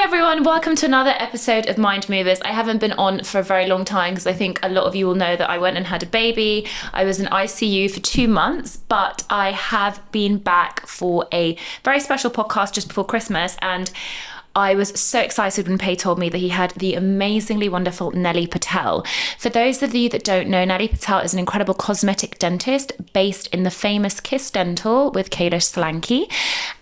Hi everyone, welcome to another episode of Mind Movers. I haven't been on for a very long time because I think a lot of you will know that I went and had a baby. I was in ICU for 2 months, but I have been back for a very special podcast just before Christmas, and I was so excited when Pay told me that he had the amazingly wonderful Nelly Patel. For those of you that don't know, Nelly Patel is an incredible cosmetic dentist based in the famous Kiss Dental with Kailash Solanki,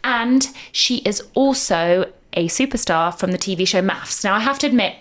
and she is also a superstar from the TV show Maths. Now, I have to admit,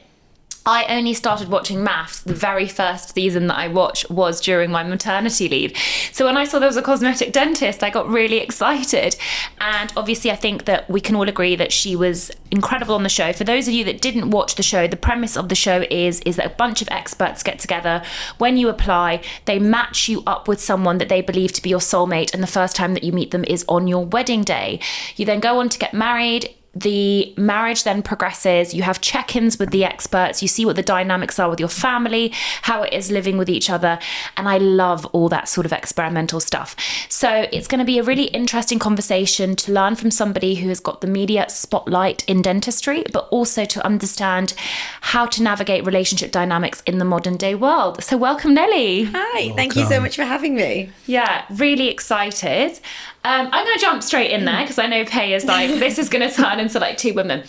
I only started watching Maths, the very first season that I watched was during my maternity leave. So when I saw there was a cosmetic dentist, I got really excited. And obviously, I think that we can all agree that she was incredible on the show. For those of you that didn't watch the show, the premise of the show is that a bunch of experts get together. When you apply, they match you up with someone that they believe to be your soulmate, and the first time that you meet them is on your wedding day. You then go on to get married. The marriage then progresses. You have check-ins with the experts. You see what the dynamics are with your family, how it is living with each other. And I love all that sort of experimental stuff. So it's going to be a really interesting conversation to learn from somebody who has got the media spotlight in dentistry, but also to understand how to navigate relationship dynamics in the modern day world. So welcome, Nelly. Hi, thank you so much for having me. Yeah, really excited. I'm going to jump straight in there because I know Pay is like, this is going to turn into like two women.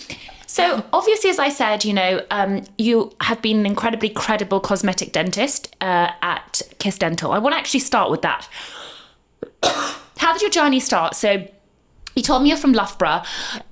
So obviously, as I said, you have been an incredibly credible cosmetic dentist at Kiss Dental. I want to actually start with that. How did your journey start? So you told me you're from Loughborough,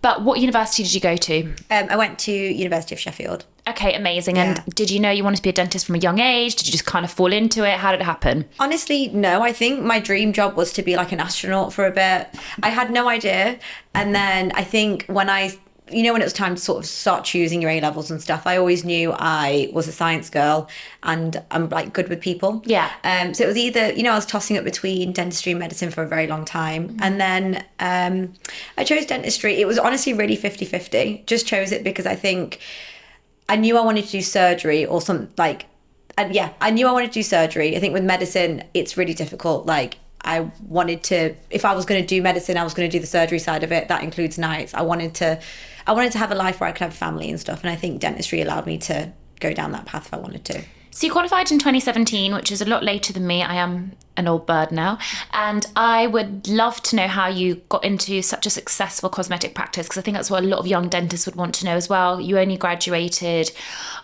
but what university did you go to? I went to University of Sheffield. Okay, amazing. And did you know you wanted to be a dentist from a young age? Did you just kind of fall into it? How did it happen? Honestly, no. I think my dream job was to be like an astronaut for a bit. I had no idea. And then I think when when it was time to sort of start choosing your A-levels and stuff, I always knew I was a science girl and I'm like good with people. Yeah. So it was either, I was tossing up between dentistry and medicine for a very long time. Mm-hmm. And then I chose dentistry. It was honestly really 50-50. Just chose it because I think I knew I wanted to do surgery or something like, I knew I wanted to do surgery. I think with medicine, it's really difficult. Like I wanted to, if I was going to do medicine, I was going to do the surgery side of it. That includes nights. I wanted to have a life where I could have a family and stuff. And I think dentistry allowed me to go down that path if I wanted to. So you qualified in 2017, which is a lot later than me. I am an old bird now. And I would love to know how you got into such a successful cosmetic practice, because I think that's what a lot of young dentists would want to know as well. You only graduated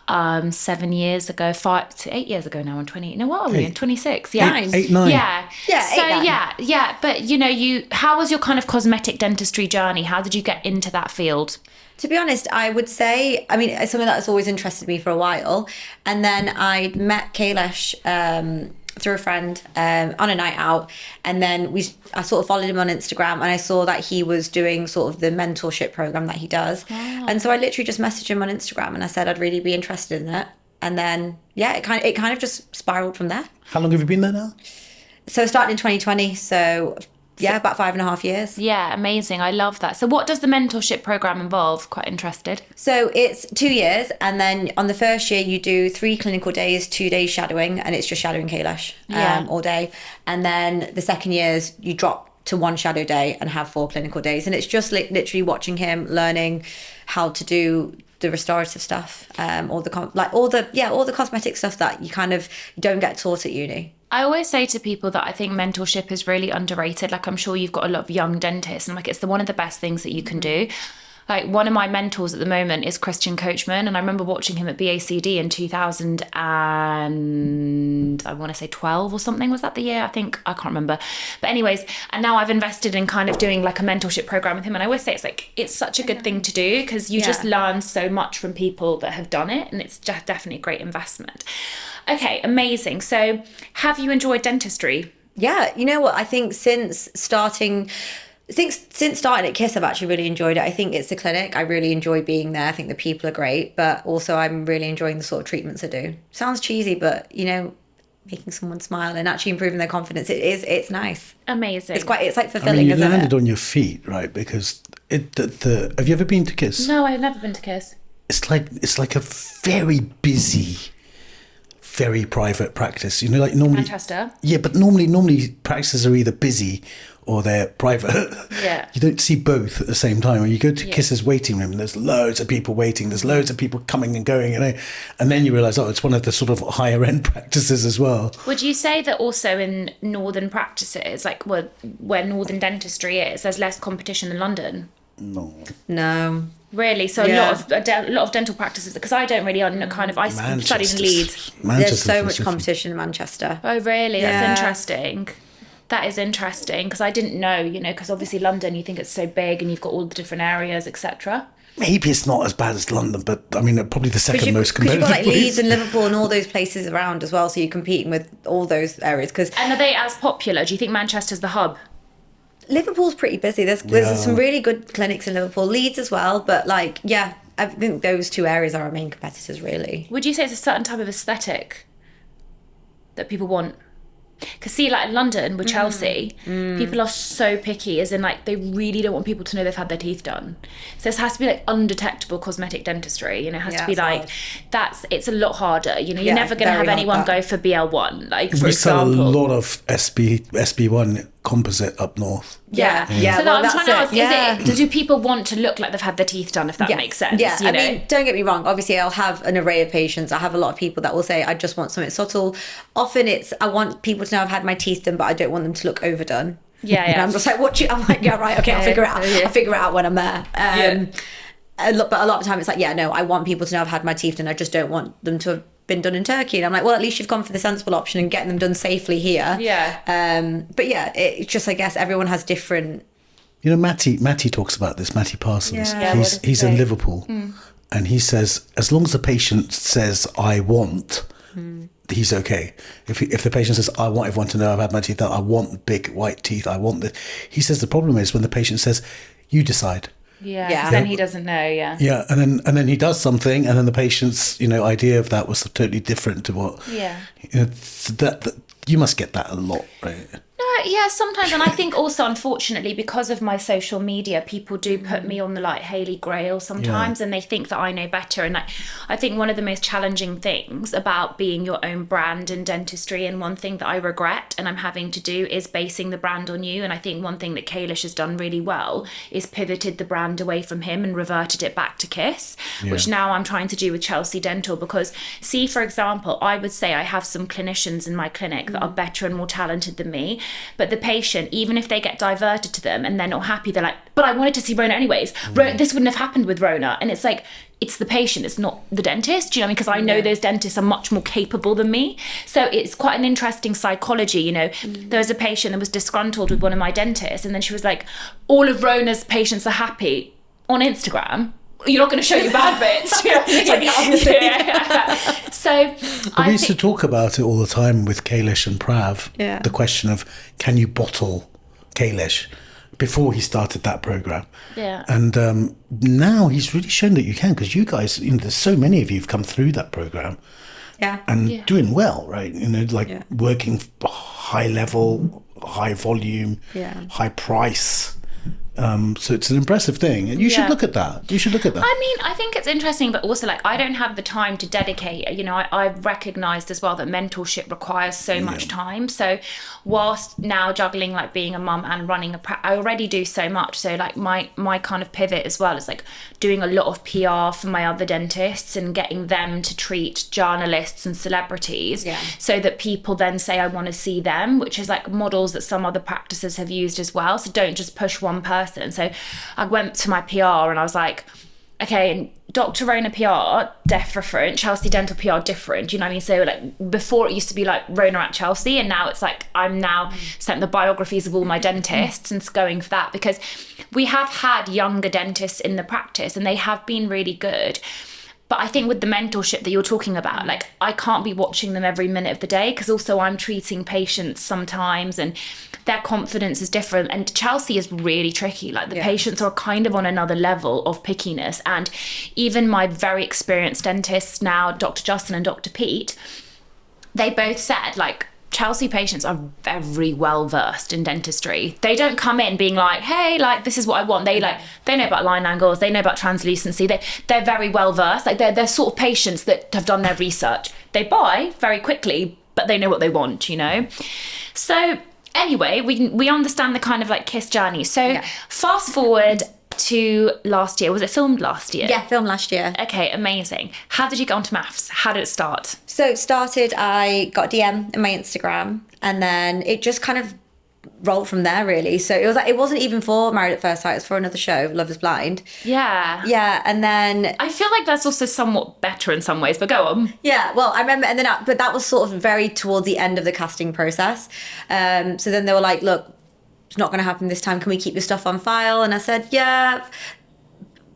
7 years ago, 8 years ago now. I'm 20. No, what are we? 26. Yeah. 8, 9. Yeah. Yeah. So 8, 9. yeah. But how was your kind of cosmetic dentistry journey? How did you get into that field? To be honest, I would say, it's something that's always interested me for a while. And then I met Kailash through a friend on a night out. And then I sort of followed him on Instagram and I saw that he was doing sort of the mentorship program that he does. Wow. And so I literally just messaged him on Instagram and I said I'd really be interested in it. And then, it kind of just spiraled from there. How long have you been there now? So I started in 2020. So about 5.5 years. Yeah, amazing. I love that. So what does the mentorship program involve? Quite interested. So it's 2 years, and then on the first year you do 3 clinical days, 2 days shadowing, and it's just shadowing Kailash all day. And then the second year's you drop to 1 shadow day and have 4 clinical days, and it's just literally watching him, learning how to do the restorative stuff, all the cosmetic stuff that you kind of don't get taught at uni. I always say to people that I think mentorship is really underrated. Like, I'm sure you've got a lot of young dentists, and like it's one of the best things that you can do. Like, one of my mentors at the moment is Christian Coachman, and I remember watching him at BACD in 2000 and I want to say 12 or something. Was that the year? I can't remember. But anyways, and now I've invested in kind of doing like a mentorship program with him, and I always say it's such a good thing to do because you just learn so much from people that have done it, and it's just definitely a great investment. Okay, amazing. So have you enjoyed dentistry? Yeah, you know what? I think since starting at KISS, I've actually really enjoyed it. I think it's the clinic. I really enjoy being there. I think the people are great, but also I'm really enjoying the sort of treatments I do. Sounds cheesy, but making someone smile and actually improving their confidence, it's nice. Amazing. It's like fulfilling, you isn't it? landed on your feet, right? Because have you ever been to KISS? No, I've never been to KISS. It's like a very busy very private practice. You know, like normally Manchester. Yeah, but normally practices are either busy or they're private. Yeah. You don't see both at the same time. When you go to Kiss's waiting room, and there's loads of people waiting, there's loads of people coming and going, and then you realise, it's one of the sort of higher end practices as well. Would you say that also in northern practices, like where northern dentistry is, there's less competition than London? No. Really? So a lot of dental practices, because I don't really I studied in Leeds. There's so much competition in Manchester. Oh, really? That's interesting. That is interesting, because I didn't know, because obviously London, you think it's so big and you've got all the different areas, etc. Maybe it's not as bad as London, but I mean, probably the second most competitive. Because you've got like Leeds and Liverpool and all those places around as well, so you're competing with all those areas. And are they as popular? Do you think Manchester's the hub? Liverpool's pretty busy. There's some really good clinics in Liverpool, Leeds as well, but I think those two areas are our main competitors, really. Would you say it's a certain type of aesthetic that people want? Because see, like in London with Chelsea, people are so picky, as in like they really don't want people to know they've had their teeth done. So this has to be like undetectable cosmetic dentistry. It has to be like it's a lot harder. You're never going to have anyone go for BL1, like for example. We sell a lot of SB1 composite up north. Yeah. So I'm trying to ask, do people want to look like they've had their teeth done, if that makes sense? Yeah, I mean, don't get me wrong. Obviously, I'll have an array of patients. I have a lot of people that will say, I just want something subtle. Often I want people to know I've had my teeth done, but I don't want them to look overdone. Yeah. And I'm just like, I'm like, yeah, right, okay, I'll figure it out. I'll figure it out when I'm there. But a lot of the time it's like, I want people to know I've had my teeth done. I just don't want them to have been done in Turkey. And I'm like, well, at least you've gone for the sensible option and getting them done safely here. But it's just, I guess everyone has different. Matty talks about this. Matty Parsons. He's in Liverpool, and he says as long as the patient says I want, he's okay. If the patient says I want everyone to know I've had my teeth done, I want big white teeth, I want this. He says the problem is when the patient says you decide. Yeah. Then he doesn't know. Yeah, and then he does something, and then the patient's idea of that was totally different to what. That you must get that a lot, right? Yeah, sometimes. And I think also, unfortunately, because of my social media, people do put me on the Hayley Grail sometimes, and they think that I know better. And I think one of the most challenging things about being your own brand in dentistry, and one thing that I regret and I'm having to do, is basing the brand on you. And I think one thing that Kailash has done really well is pivoted the brand away from him and reverted it back to Kiss, which now I'm trying to do with Chelsea Dental. Because see, for example, I would say I have some clinicians in my clinic that are better and more talented than me. But the patient, even if they get diverted to them and they're not happy, they're like, but I wanted to see Rhona anyways. This wouldn't have happened with Rhona. And it's like, it's the patient, it's not the dentist. Do you know what I mean? Because I know those dentists are much more capable than me. So it's quite an interesting psychology. There was a patient that was disgruntled with one of my dentists, and then she was like, all of Rhona's patients are happy on Instagram. You're not going to show your bad bits. So we used to talk about it all the time with Kailash and Prav. The question of, can you bottle Kailash, before he started that program? And now he's really shown that you can, because you guys, there's so many of you who've come through that program. And doing well, right? Working high level, high volume, high price. So it's an impressive thing, and you should look at that. I mean, I think it's interesting, but also I don't have the time to dedicate. I've recognised as well that mentorship requires so much time. So whilst now juggling being a mum and running I already do so much. So my kind of pivot as well is doing a lot of PR for my other dentists and getting them to treat journalists and celebrities, so that people then say I want to see them, which is models that some other practices have used as well. So don't just push one person. So I went to my PR and I was like, okay, Dr. Rhona PR, different, Chelsea Dental PR, different. You know what I mean? So before it used to be Rhona at Chelsea, and now it's I'm now sent the biographies of all my dentists and going for that, because we have had younger dentists in the practice and they have been really good. But I think with the mentorship that you're talking about, I can't be watching them every minute of the day, because also I'm treating patients sometimes and their confidence is different. And Chelsea is really tricky. The patients are kind of on another level of pickiness. And even my very experienced dentists now, Dr. Justin and Dr. Pete, they both said, Chelsea patients are very well versed in dentistry. They don't come in being hey, this is what I want. They know about line angles, they know about translucency. They're very well versed. They're sort of patients that have done their research. they buy very quickly, but they know what they want, you know? So anyway, we understand the kind of like Kiss journey. So fast forward to last year. Was it filmed last year? Yeah, filmed last year. Okay, amazing. How did you get onto maths? How did it start? So it started, I got a DM in my Instagram, and then it just kind of rolled from there, really. So it was like, it wasn't even for Married at First Sight, it was for another show, Love is Blind. Yeah, and then I feel like that's also somewhat better in some ways, but go on. Yeah, well, I remember, and then but that was sort of very towards the end of the casting process. So then they were like, look, it's not going to happen this time, can we keep your stuff on file? And I said, yeah,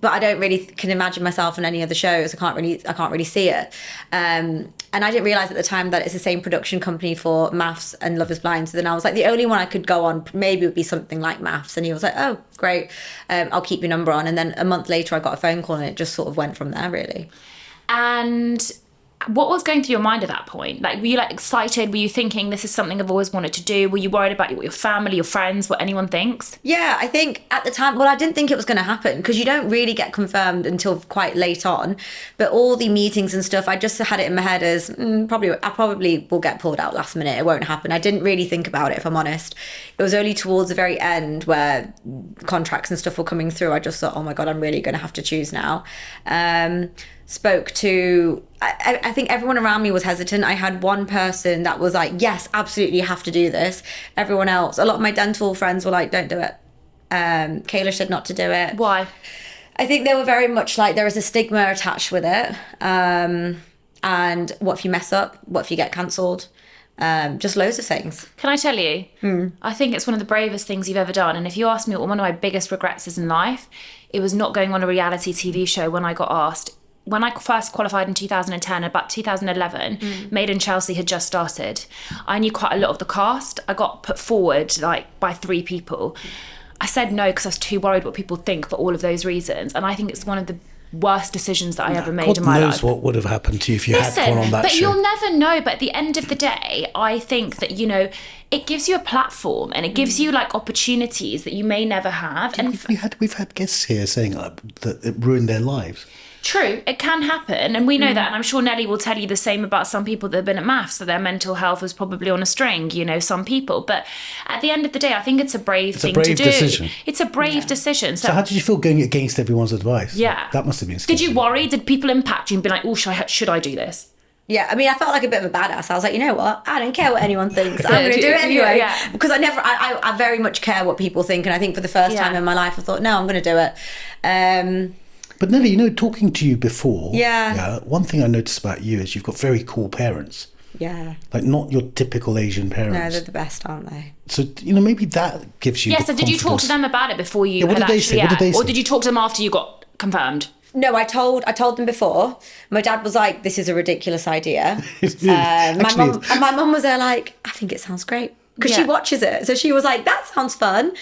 but I don't really can imagine myself in any other shows. I can't really see it. And I didn't realise at the time that it's the same production company for Maths and Love is Blind. So then I was like, the only one I could go on maybe would be something like Maths. And he was like, oh, great, I'll keep your number on. And then a month later I got a phone call, and it just sort of went from there, really. And what was going through your mind at that point? Like, were you like excited? Were you thinking this is something I've always wanted to do? Were you worried about what your family, your friends, what anyone thinks? Yeah, I think at the time, well, I didn't think it was going to happen, because you don't really get confirmed until quite late on. But all the meetings and stuff, I just had it in my head as I probably will get pulled out last minute. It won't happen. I didn't really think about it, if I'm honest. It was only towards the very end where contracts and stuff were coming through. I just thought, oh my God, I'm really going to have to choose now. Spoke to, I think everyone around me was hesitant. I had one person that was like, yes, absolutely, you have to do this. Everyone else, a lot of my dental friends were like, don't do it. Kayla said not to do it. Why? I think they were very much like, there is a stigma attached with it. And what if you mess up? What if you get cancelled? Just loads of things. Can I tell you? I think it's one of the bravest things you've ever done. And if you ask me what one of my biggest regrets is in life, it was not going on a reality TV show when I got asked. When I first qualified in 2010, about 2011, Made in Chelsea had just started. I knew quite a lot of the cast. I got put forward like by 3 people. I said no because I was too worried what people think for all of those reasons. And I think it's one of the worst decisions that I ever made in my life. God knows what would have happened to you if you had gone on that but show. You'll never know. But at the end of the day, I think that, you know, it gives you a platform and it gives you like opportunities that you may never have. And we've had guests here saying that it ruined their lives. True, it can happen, and we know that, and I'm sure Nelly will tell you the same about some people that have been at maths, so their mental health was probably on a string, you know, some people. But at the end of the day, I think it's a brave thing to do. Decision. It's a brave decision. So how did you feel going against everyone's advice? Yeah. That must have been scary. Did you worry? Did people impact you and be like, oh, should I do this? Yeah, I mean, I felt like a bit of a badass. I was like, you know what? I don't care what anyone thinks. I'm going to do it anyway. Yeah. Because I very much care what people think. And I think for the first time in my life, I thought, no, I'm going to do it. But Nelly, you know, talking to you before, yeah, one thing I noticed about you is you've got very cool parents. Yeah. Like not your typical Asian parents. No, they're the best, aren't they? So, you know, maybe that gives you so did you talk to them about it before you what did they say? Or did you talk to them after you got confirmed? No, I told them before. My dad was like, this is a ridiculous idea. My mum was there like, I think it sounds great. Because she watches it. So she was like, that sounds fun.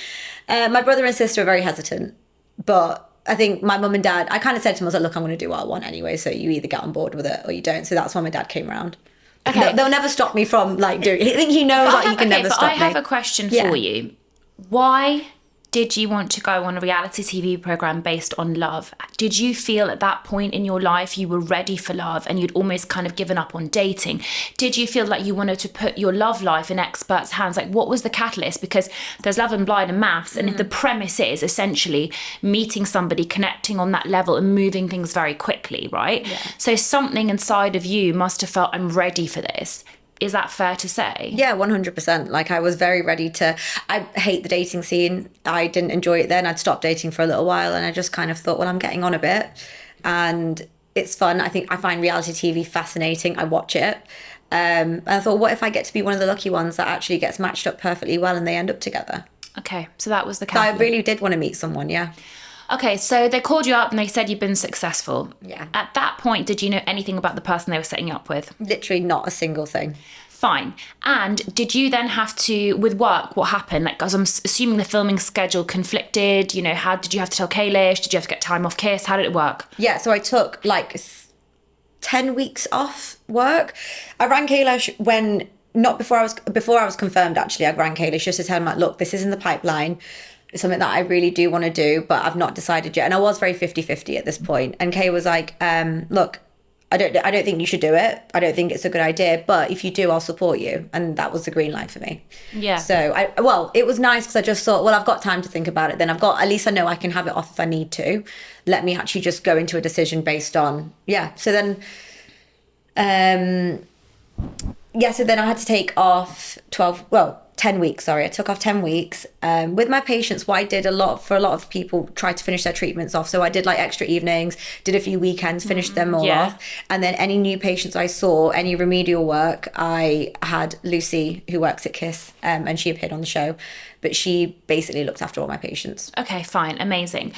My brother and sister are very hesitant. But I think my mum and dad, I kind of said to them, I was like, look, I'm going to do what I want anyway. So you either get on board with it or you don't. So that's why my dad came around. Okay. They'll never stop me from like doing it. I think he knows he can never stop me. I have a question for you. Why did you want to go on a reality TV program based on love? Did you feel at that point in your life you were ready for love and you'd almost kind of given up on dating? Did you feel like you wanted to put your love life in experts' hands? Like, what was the catalyst? Because there's Love and Blind and Maths, and if the premise is essentially meeting somebody, connecting on that level and moving things very quickly, right? Yeah. So something inside of you must have felt, I'm ready for this. Is that fair to say? Yeah, 100%. Like, I was very ready to... I hate the dating scene. I didn't enjoy it then. I'd stopped dating for a little while and I just kind of thought, well, I'm getting on a bit and it's fun. I find reality TV fascinating. I watch it. And I thought, what if I get to be one of the lucky ones that actually gets matched up perfectly well and they end up together? Okay, so that was the So I really did want to meet someone, yeah. Okay, so they called you up and they said you've been successful. Yeah. At that point, did you know anything about the person they were setting you up with? Literally not a single thing. Fine. And did you then have to, with work, what happened? Like, because I'm assuming the filming schedule conflicted, you know, how did you have to tell Kaylish? Did you have to get time off Kiss? How did it work? Yeah, so I took like 10 weeks off work. I rang Kaylish before I was confirmed, actually. I rang Kaylish just to tell him, like, look, this is in the pipeline. It's something that I really do want to do, but I've not decided yet. And I was very 50-50 at this point. And Kay was like, look, I don't think you should do it. I don't think it's a good idea. But if you do, I'll support you. And that was the green light for me. Yeah. So it was nice because I just thought, well, I've got time to think about it. Then at least I know I can have it off if I need to. Let me actually just go into a decision based on, So then, so then I had to take off 10 weeks, sorry. I took off 10 weeks. With my patients, what I did a lot of people try to finish their treatments off. So I did like extra evenings, did a few weekends, finished them all off. And then any new patients I saw, any remedial work, I had Lucy, who works at KISS, and she appeared on the show. But she basically looked after all my patients. Okay, fine. Amazing.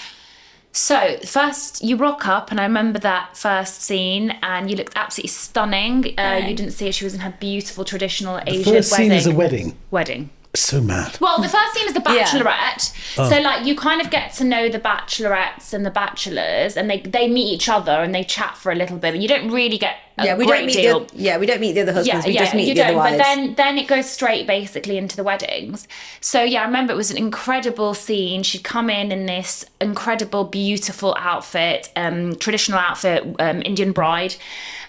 So first you rock up, and I remember that first scene, and you looked absolutely stunning. You didn't see her. She was in her beautiful traditional Asian wedding. The first scene is a wedding. Wedding. So mad. Well, the first scene is the bachelorette. Yeah. So like you kind of get to know the bachelorettes and the bachelors, and they meet each other and they chat for a little bit. But you don't really get we don't meet the other husbands. We just meet the other wives. But then it goes straight basically into the weddings. So yeah, I remember it was an incredible scene. She'd come in this incredible, beautiful outfit, traditional outfit, Indian bride.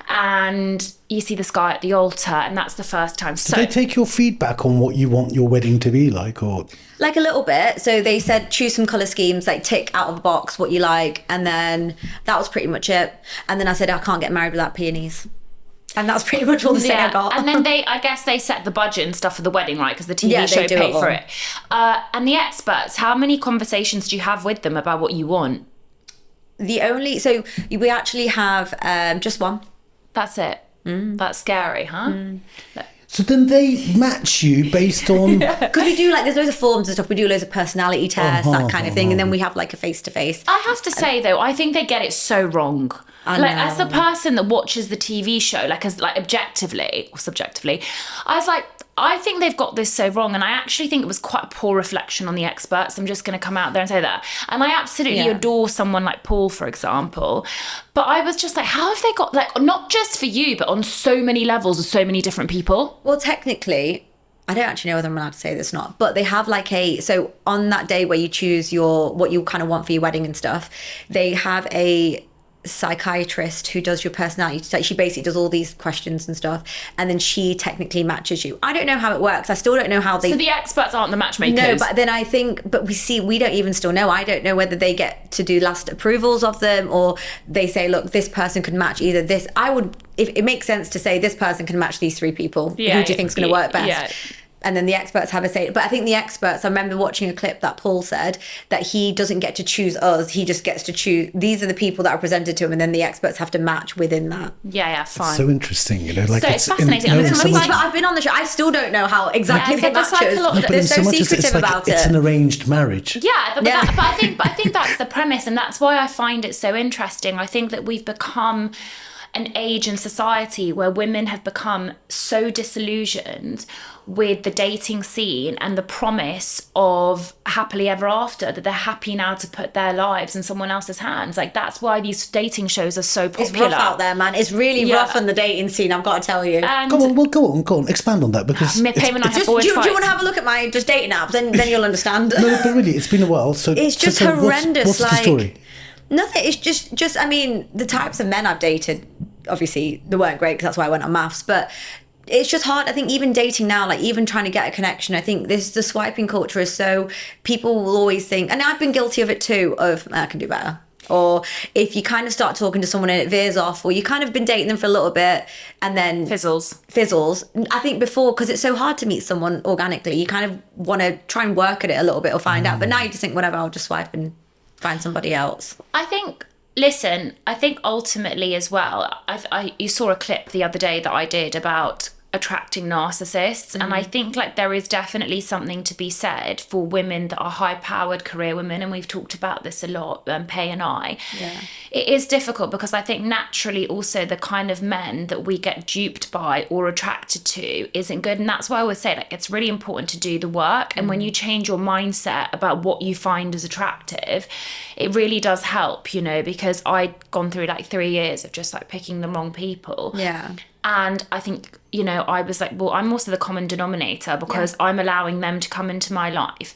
And you see this guy at the altar, and that's the first time. Did they take your feedback on what you want your wedding to be like, or? Like a little bit. So they said choose some colour schemes, like tick out of the box what you like, and then that was pretty much it. And then I said I can't get married without peonies. And that's pretty much all the thing I got. And then I guess they set the budget and stuff for the wedding, right? Because the TV show paid for it. And the experts, how many conversations do you have with them about what you want? So we actually have just one. That's it. That's scary, huh? So then they match you based on... Because we do, there's loads of forms and stuff. We do loads of personality tests, that kind of thing. And then we have, a face-to-face. I have to say, though, I think they get it so wrong. As a person that watches the TV show, objectively or subjectively, I was like, I think they've got this so wrong. And I actually think it was quite a poor reflection on the experts. I'm just going to come out there and say that. And I absolutely adore someone like Paul, for example. But I was just like, how have they got, not just for you, but on so many levels of so many different people? Well, technically, I don't actually know whether I'm allowed to say this or not, but they have so on that day where you choose what you kind of want for your wedding and stuff, they have a psychiatrist who does your personality. She basically does all these questions and stuff, and then she technically matches you. I don't know how it works. I still don't know how they... So the experts aren't the matchmakers? No, but then I think... But we don't even still know. I don't know whether they get to do last approvals of them, or they say, look, this person could match either this... If it makes sense to say this person can match these three people, who do you think is going to work best? Yeah. And then the experts have a say. But I think the experts, I remember watching a clip that Paul said that he doesn't get to choose us. He just gets to choose, these are the people that are presented to him, and then the experts have to match within that. Yeah, fine. It's so interesting, so it's fascinating. But I've been on the show. I still don't know how exactly they match us. There's so secretive about it. It's an arranged marriage. Yeah, but I think that's the premise, and that's why I find it so interesting. I think that we've become an age in society where women have become so disillusioned with the dating scene and the promise of happily ever after, that they're happy now to put their lives in someone else's hands. That's why these dating shows are so popular. It's rough out there, man. It's really rough on the dating scene, I've got to tell you. And go on. Expand on that, because... Payman and I have do you want to have a look at my just dating apps? Then you'll understand. No, but really, it's been a while. So it's just horrendous. What's the story? Nothing. It's just. I mean, the types of men I've dated, obviously, they weren't great, because that's why I went on maths. But it's just hard. I think even dating now, even trying to get a connection, I think the swiping culture is so... People will always think, and I've been guilty of it too, of I can do better. Or if you kind of start talking to someone and it veers off, or you kind of been dating them for a little bit and then fizzles. I think before, because it's so hard to meet someone organically, you kind of want to try and work at it a little bit or find out. But now you just think, whatever, I'll just swipe and find somebody else. I think ultimately as well, you saw a clip the other day that I did about attracting narcissists, and I think there is definitely something to be said for women that are high-powered career women, and we've talked about this a lot, Pay and I. Yeah. It is difficult because I think naturally also the kind of men that we get duped by or attracted to isn't good, and that's why I always say it's really important to do the work, and when you change your mindset about what you find as attractive, it really does help, because I'd gone through 3 years of just picking the wrong people. Yeah. And I think, I was well, I'm also the common denominator because I'm allowing them to come into my life.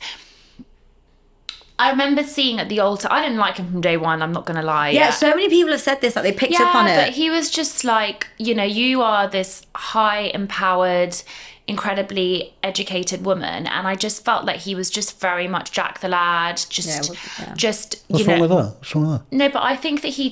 I remember seeing at the altar, I didn't like him from day one, I'm not going to lie. Yeah, so many people have said this, like they picked up on it. Yeah, but he was just like, you know, you are this high empowered, incredibly educated woman, and I just felt like he was just very much Jack the Lad, just What's wrong with that? What's wrong with that? No, but I think that he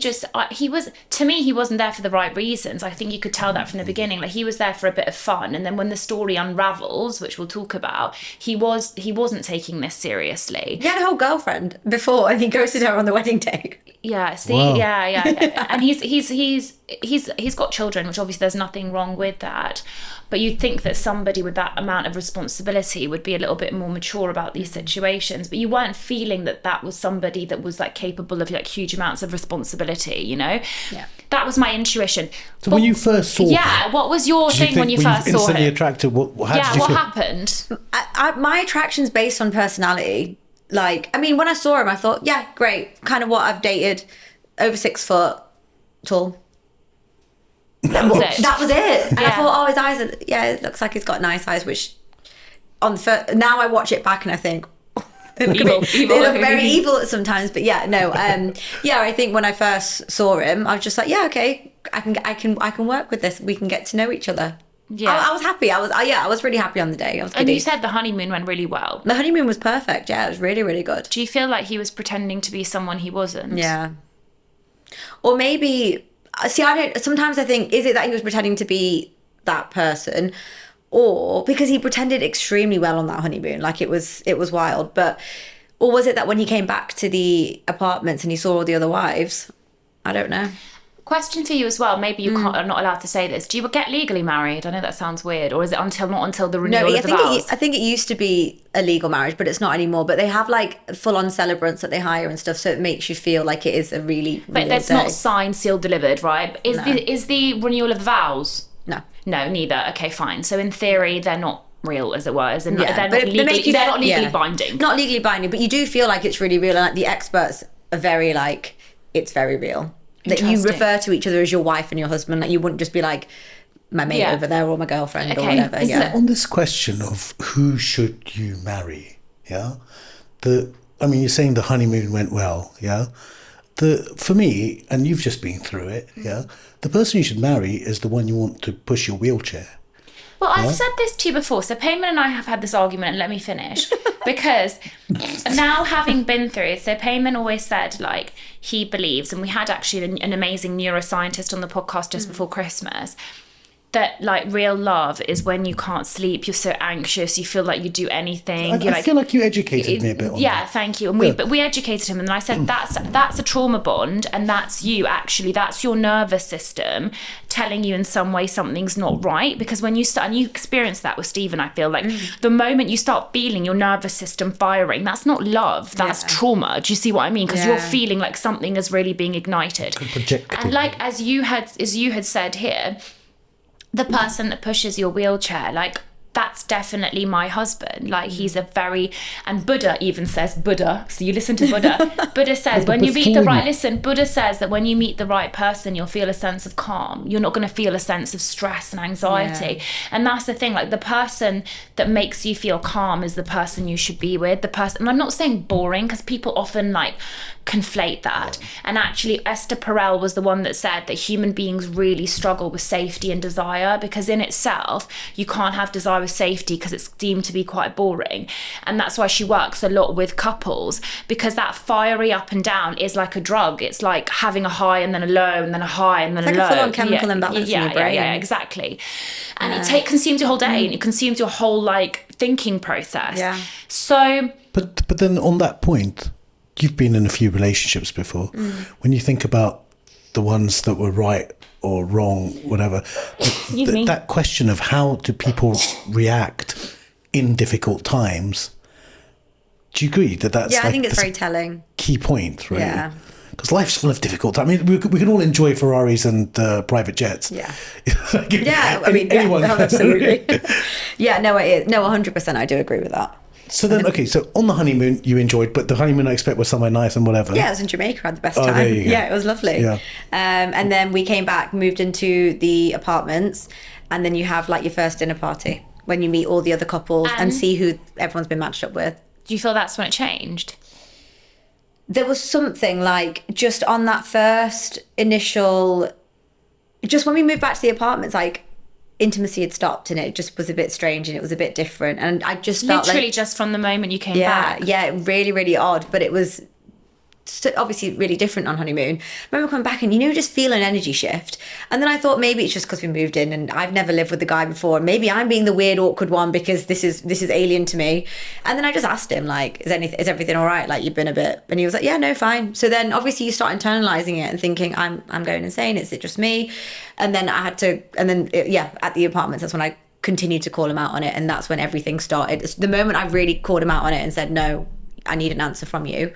was, to me, he wasn't there for the right reasons. I think you could tell that from the beginning. Like, he was there for a bit of fun, and then when the story unravels, which we'll talk about, he wasn't taking this seriously. He had a whole girlfriend before, and he ghosted her on the wedding day. Yeah, see, Wow. yeah. And he's got children, which obviously there's nothing wrong with that. But you'd think that somebody with that amount of responsibility would be a little bit more mature about these situations. But you weren't feeling that was somebody that was like capable of like huge amounts of responsibility, you know? Yeah. That was my intuition. So when you first saw him, what was your thing when you first saw instantly him? attracted? How did you What feel? happened? My attraction's based on personality. Like, I mean, when I saw him, I thought, yeah, great. Kind of what I've dated, over 6 foot, tall. That was it. That was it. And I Yeah. thought, oh, his eyes are, it looks like he's got nice eyes, which now I watch it back and I think, they look very evil sometimes, but I think when I first saw him, I was just like, yeah, okay, I can work with this. We can get to know each other. Yeah, I was happy. I was really happy on the day. I was And you said the honeymoon went really well. The honeymoon was perfect. Yeah, it was really, really good. Do you feel like he was pretending to be someone he wasn't? Yeah. Or maybe, sometimes I think, is it that he was pretending to be that person, or because he pretended extremely well on that honeymoon, like it was wild, or was it that when he came back to the apartments and he saw all the other wives? I don't know. Question for you as well. Maybe you are not allowed to say this. Do you get legally married? I know that sounds weird, or is it not until the renewal of the vows? I think it used to be a legal marriage, but it's not anymore. But they have like full-on celebrants that they hire and stuff, so it makes you feel like it is a really. But real that's day. not signed, sealed, delivered, right? Is the renewal of the vows? No, neither. Okay, fine. So in theory, they're not real, as it were. They're not but legally, they're not legally binding. Not legally binding, but you do feel like it's really real, and like the experts are very like it's very real. That you refer to each other as your wife and your husband. Like you wouldn't just be like my mate over there or my girlfriend or whatever. Yeah. On this question of who should you marry, yeah, you're saying the honeymoon went well, yeah. For me, and you've just been through it, yeah. The person you should marry is the one you want to push your wheelchair. Well, I've said this to you before. So Payman and I have had this argument, and let me finish. Because now having been through it, so Payman always said, like, he believes, and we had actually an amazing neuroscientist on the podcast just before Christmas, that like real love is when you can't sleep, you're so anxious, you feel like you do anything. I feel like you educated me a bit on that. Thank you. And but we educated him, and then I said that's a trauma bond, and that's you actually. That's your nervous system telling you in some way something's not right. Because when you start, and you experience that with Stephen, I feel like the moment you start feeling your nervous system firing, that's not love, that's trauma. Do you see what I mean? Because you're feeling like something is really being ignited. And like as you had said here, the person that pushes your wheelchair, like that's definitely my husband. Like he's a very, and Buddha even says, so you listen to Buddha. Buddha says when you meet Buddha says that when you meet the right person, you'll feel a sense of calm. You're not going to feel a sense of stress and anxiety. Yeah. And that's the thing, like the person that makes you feel calm is the person you should be with. And I'm not saying boring, because people often like conflate that. And actually Esther Perel was the one that said that human beings really struggle with safety and desire, because in itself you can't have desire with safety because it's deemed to be quite boring. And that's why she works a lot with couples, because that fiery up and down is like a drug. It's like having a high and then a low and then a high and then a low. It's like a full-on chemical imbalance in your brain. Yeah, exactly. And it consumes your whole day and it consumes your whole like thinking process. Yeah. So but then on that point, you've been in a few relationships before. When you think about the ones that were right or wrong, whatever, that question of how do people react in difficult times, do you agree that's I think it's very telling. Key point, right? Yeah. Because life's full of difficult times. I mean, we can all enjoy Ferraris and private jets. Yeah. Anyone. Absolutely. Yeah, no, it is. No, 100%, I do agree with that. So then, so on the honeymoon you enjoyed, but the honeymoon I expect was somewhere nice and whatever. Yeah, I was in Jamaica, I had the best time. There you go. Yeah, it was lovely. Yeah. And then we came back, moved into the apartments, and then you have like your first dinner party when you meet all the other couples and see who everyone's been matched up with. do you feel that's when it changed? there was something like just on that first initial, just when we moved back to the apartments, like intimacy had stopped and it just was a bit strange and it was a bit different. And I just felt literally just from the moment you came back. Yeah, really, really odd. But it was obviously really different on honeymoon. I remember coming back and, just feel an energy shift. And then I thought maybe it's just because we moved in and I've never lived with the guy before. Maybe I'm being the weird, awkward one because this is alien to me. And then I just asked him, like, is everything all right? Like, you've been a bit... And he was like, yeah, no, fine. So then obviously you start internalizing it and thinking, I'm going insane. Is it just me? And then I had to... And then, at the apartments, that's when I continued to call him out on it. And that's when everything started. The moment I really called him out on it and said, no, I need an answer from you.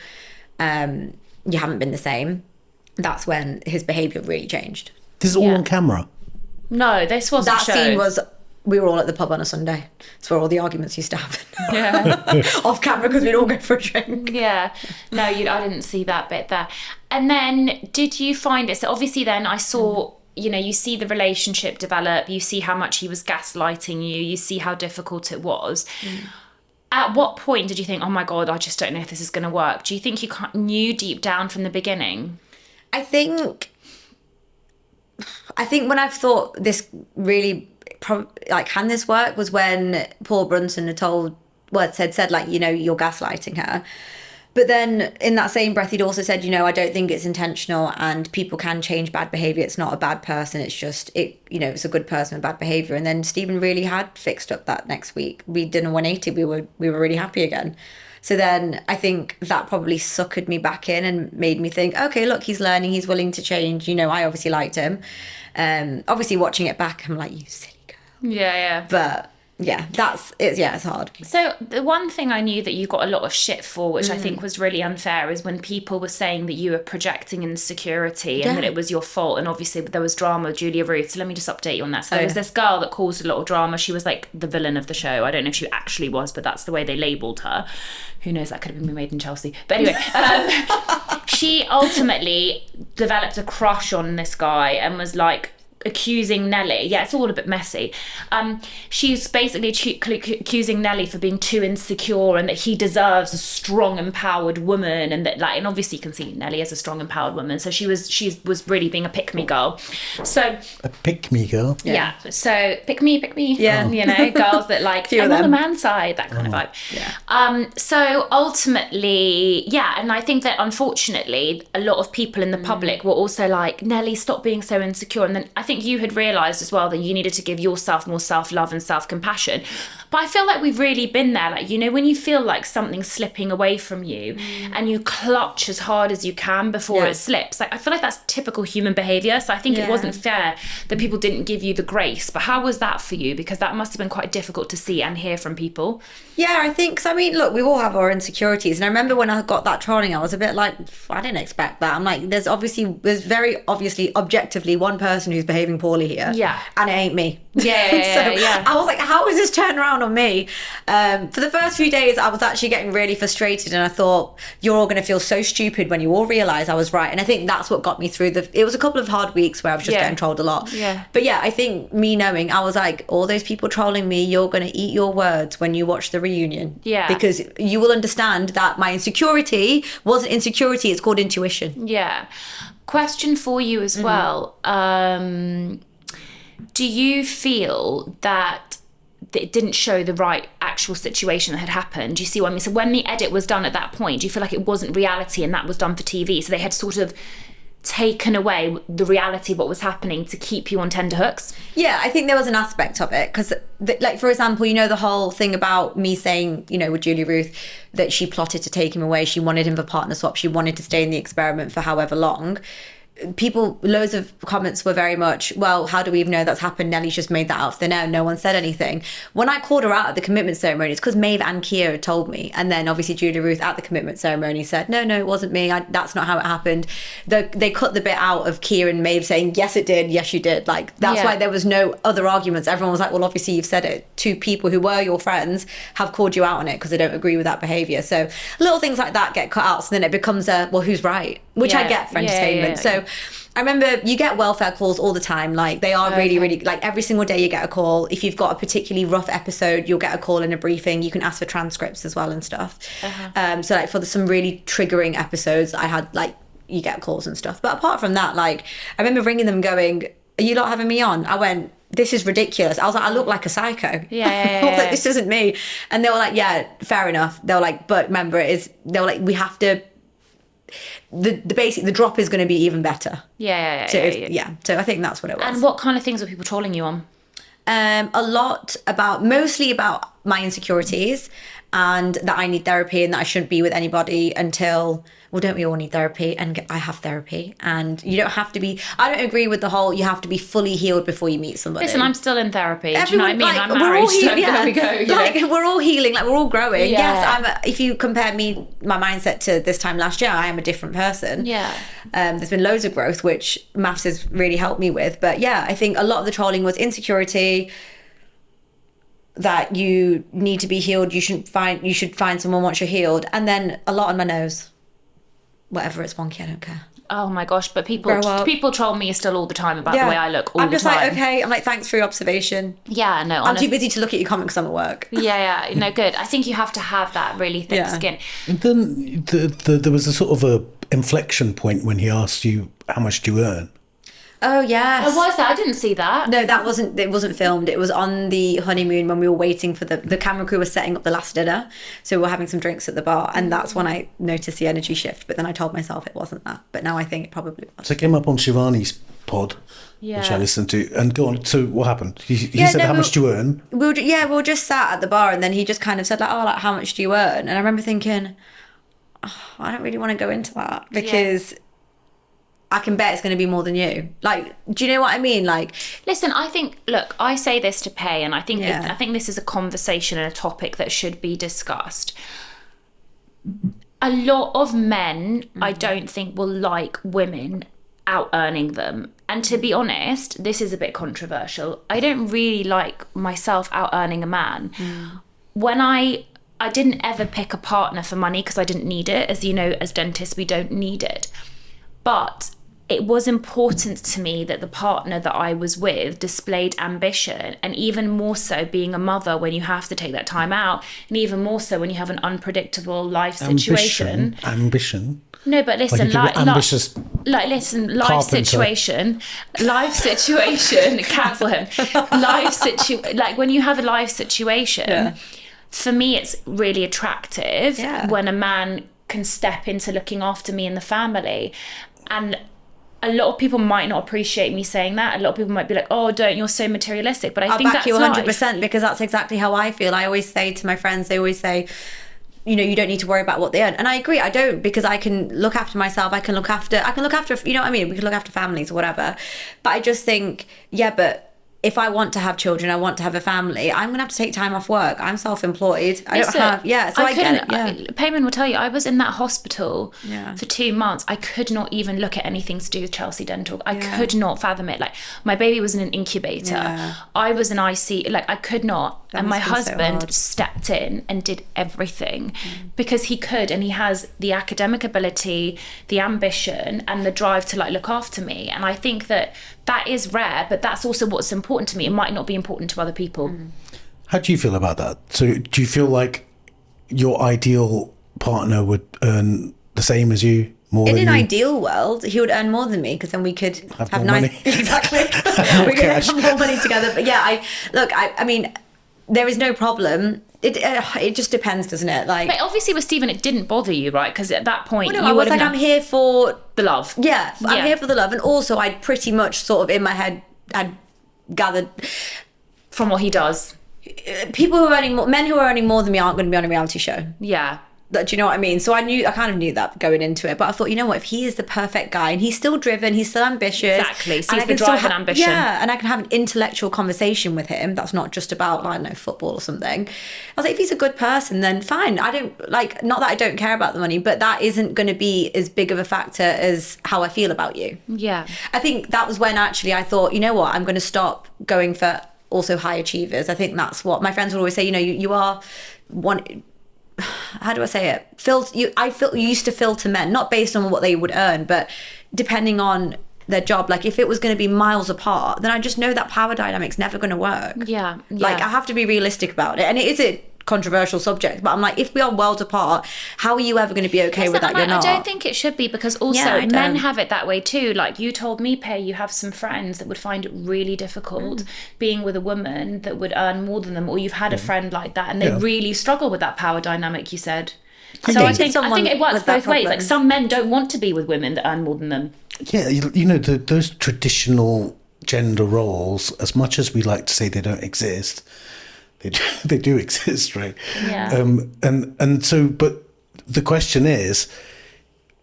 You haven't been the same. That's when his behaviour really changed. This is all on camera? No, this wasn't shown. That scene was, we were all at the pub on a Sunday. That's where all the arguments used to happen. Yeah. Off camera because we'd all go for a drink. Yeah. No, I didn't see that bit there. And then did you find it? So obviously then I saw... you see the relationship develop, you see how much he was gaslighting you see how difficult it was. At what point did you think, oh my God, I just don't know if this is going to work? Do you think you knew deep down from the beginning? I think when I've thought this really, can this work, was when Paul Brunson had said like, you're gaslighting her. But then in that same breath, he'd also said, I don't think it's intentional and people can change bad behaviour. It's not a bad person. It's just, it's a good person with bad behaviour. And then Stephen really had fixed up that next week. We did a 180. We were really happy again. So then I think that probably suckered me back in and made me think, okay, look, he's learning. He's willing to change. I obviously liked him. Obviously watching it back, I'm like, you silly girl. Yeah. But... yeah, it's hard. So the one thing I knew that you got a lot of shit for, which I think was really unfair, is when people were saying that you were projecting insecurity and that it was your fault. And obviously there was drama with Julia Ruth. So let me just update you on that. So there was this girl that caused a lot of drama. She was like the villain of the show. I don't know if she actually was, but that's the way they labelled her. Who knows, that could have been made in Chelsea. But anyway, she ultimately developed a crush on this guy and was like, accusing Nelly. Yeah, it's all a bit messy. She's basically accusing Nelly for being too insecure and that he deserves a strong, empowered woman, and that and obviously you can see Nelly as a strong, empowered woman. So she was really being a pick-me girl. So a pick-me girl. Yeah. So pick me. Yeah. Girls that I'm on the man's side, that kind of vibe. Yeah. So ultimately, and I think that unfortunately a lot of people in the public were also like, Nelly, stop being so insecure. And then I think you had realised as well that you needed to give yourself more self-love and self-compassion. But I feel like we've really been there. When you feel like something's slipping away from you and you clutch as hard as you can before it slips. I feel like that's typical human behaviour. So I think it wasn't fair that people didn't give you the grace. But how was that for you? Because that must have been quite difficult to see and hear from people. Yeah, I think, cause look, we all have our insecurities. And I remember when I got that trolling, I was a bit like, I didn't expect that. I'm like, there's very obviously, objectively, one person who's behaving poorly here. Yeah. And it ain't me. Yeah. I was like, how is this turned around on me? For the first few days, I was actually getting really frustrated. And I thought, you're all going to feel so stupid when you all realise I was right. And I think that's what got me through it was a couple of hard weeks where I was just getting trolled a lot. Yeah. But I think me knowing, I was like, all those people trolling me, you're going to eat your words when you watch the reunion. Yeah. Because you will understand that my insecurity wasn't insecurity, it's called intuition. Yeah. Question for you as well. Do you feel that it didn't show the right actual situation that had happened? Do you see what I mean? So when the edit was done at that point, do you feel like it wasn't reality and that was done for TV? So they had sort of taken away the reality of what was happening to keep you on tenterhooks? Yeah, I think there was an aspect of it because, for example, the whole thing about me saying, with Julia Ruth, that she plotted to take him away. She wanted him for partner swap. She wanted to stay in the experiment for however long. Loads of comments were very much, well, how do we even know that's happened? Nelly's just made that out of thin air. No one said anything. When I called her out at the commitment ceremony, it's because Maeve and Kia had told me. And then obviously Julia Ruth at the commitment ceremony said, no, it wasn't me. That's not how it happened. They cut the bit out of Kia and Maeve saying, yes, it did. Yes, you did. That's why there was no other arguments. Everyone was like, well, obviously you've said it. Two people who were your friends have called you out on it because they don't agree with that behaviour. So little things like that get cut out. So then it becomes well, who's right? Which I get for entertainment. So I remember you get welfare calls all the time. Like they are really, really, like every single day you get a call. If you've got a particularly rough episode, you'll get a call in a briefing. You can ask for transcripts as well and stuff. So like for some really triggering episodes, I had like, you get calls and stuff. But apart from that, like I remember ringing them going, are you not having me on? I went, this is ridiculous. I was like, I look like a psycho. Yeah. I was like, this isn't me. And they were like, yeah, fair enough. They were like, but remember, they were like, we have to, the drop is going to be even better. Yeah. So I think that's what it was. And what kind of things were people trolling you on? Mostly about my insecurities and that I need therapy and that I shouldn't be with anybody until, well, don't we all need therapy? And I have therapy, and you don't have to be, I don't agree with the whole, you have to be fully healed before you meet somebody. Listen, I'm still in therapy. Do you know what I mean? Like, I'm married, so there we go. Like, we're all healing, like we're all growing. Yeah. Yes, if you compare my mindset to this time last year, I am a different person. Yeah. There's been loads of growth, which maths has really helped me with. But yeah, I think a lot of the trolling was insecurity, that you need to be healed, you should find someone once you're healed, and then a lot on my nose. Whatever, it's wonky, I don't care. Oh my gosh, but people troll me still all the time about the way I look all the time. I'm just like, okay, I'm like, thanks for your observation. Yeah, no, I'm too busy to look at your comment because I'm at work. Yeah, no, good. I think you have to have that really thick skin. And then there was a sort of a inflection point when he asked you, how much do you earn? Oh yes. Oh, was that? I didn't see that. No, it wasn't filmed. It was on the honeymoon when we were waiting for the camera crew was setting up the last dinner. So we were having some drinks at the bar, and that's when I noticed the energy shift. But then I told myself it wasn't that. But now I think it probably was. So it came up on Shivani's pod, which I listened to. And go on, so what happened? He said, how much do you earn? We were just sat at the bar, and then he just kind of said, like, oh, like, how much do you earn? And I remember thinking, oh, I don't really want to go into that because I can bet it's going to be more than you. Like, do you know what I mean? Like, listen, I think, look, I say this to Pay, and I think I think this is a conversation and a topic that should be discussed. A lot of men, I don't think, will like women out earning them. And to be honest, this is a bit controversial. I don't really like myself out earning a man. When I didn't ever pick a partner for money because I didn't need it. As you know, as dentists, we don't need it. But it was important to me that the partner that I was with displayed ambition, and even more so being a mother when you have to take that time out, and even more so when you have an unpredictable life situation. Ambition. No, but listen, ambitious life situation, cancel him. Like when you have a life situation, for me, it's really attractive when a man can step into looking after me and the family. And a lot of people might not appreciate me saying that. A lot of people might be like, oh, you're so materialistic. But I think that's you 100% because that's exactly how I feel. I always say to my friends, they always say, you know, you don't need to worry about what they earn. And I agree, I don't, because I can look after myself. I can look after, you know what I mean? We can look after families or whatever. But I just think, but if I want to have children, I want to have a family, I'm going to have to take time off work. I'm self-employed. So I get it. Payman will tell you, I was in that hospital for 2 months. I could not even look at anything to do with Chelsea Dental. I could not fathom it. Like, my baby was in an incubator. I was in IC. Like, I could not. And my husband stepped in and did everything because he could, and he has the academic ability, the ambition, and the drive to like look after me. And I think that is rare, but that's also what's important to me. It might not be important to other people. How do you feel about that? So do you feel like your ideal partner would earn the same as you? In an ideal world, he would earn more than me because then we could have nice money. Exactly. We could have more money together. But yeah, I mean, there is no problem. It just depends, doesn't it? Like, but obviously with Stephen, it didn't bother you, right? Because at that point, I was like, I'm here for the love. Yeah, I'm here for the love, and also I'd pretty much sort of in my head, I'd gathered from what he does. People who are earning more, men who are earning more than me aren't going to be on a reality show. Yeah. Do you know what I mean? So I kind of knew that going into it, but I thought, you know what, if he is the perfect guy and he's still driven, he's still ambitious. Exactly. So he's the drive and ambition. Yeah, and I can have an intellectual conversation with him. That's not just about, I don't know, football or something. I was like, if he's a good person, then fine. I don't, like, not that I don't care about the money, but that isn't going to be as big of a factor as how I feel about you. Yeah. I think that was when actually I thought, you know what, I'm going to stop going for also high achievers. I think that's what my friends would always say, you know, you are one... How do I say it? You used to filter men, not based on what they would earn, but depending on their job, like if it was going to be miles apart, then I just know that power dynamic's never going to work. Yeah. Like I have to be realistic about it, and it is a controversial subject, but I'm like, if we are worlds apart, how are you ever going to be okay with that? You're not. I don't think it should be, because also men have it that way too. Like you told me, Pay, you have some friends that would find it really difficult being with a woman that would earn more than them, or you've had a friend like that and they really struggle with that power dynamic, you said. So I think it works both ways. Like some men don't want to be with women that earn more than them. Yeah, you know, those traditional gender roles, as much as we like to say they don't exist, they do exist, right? Yeah. And so, but the question is,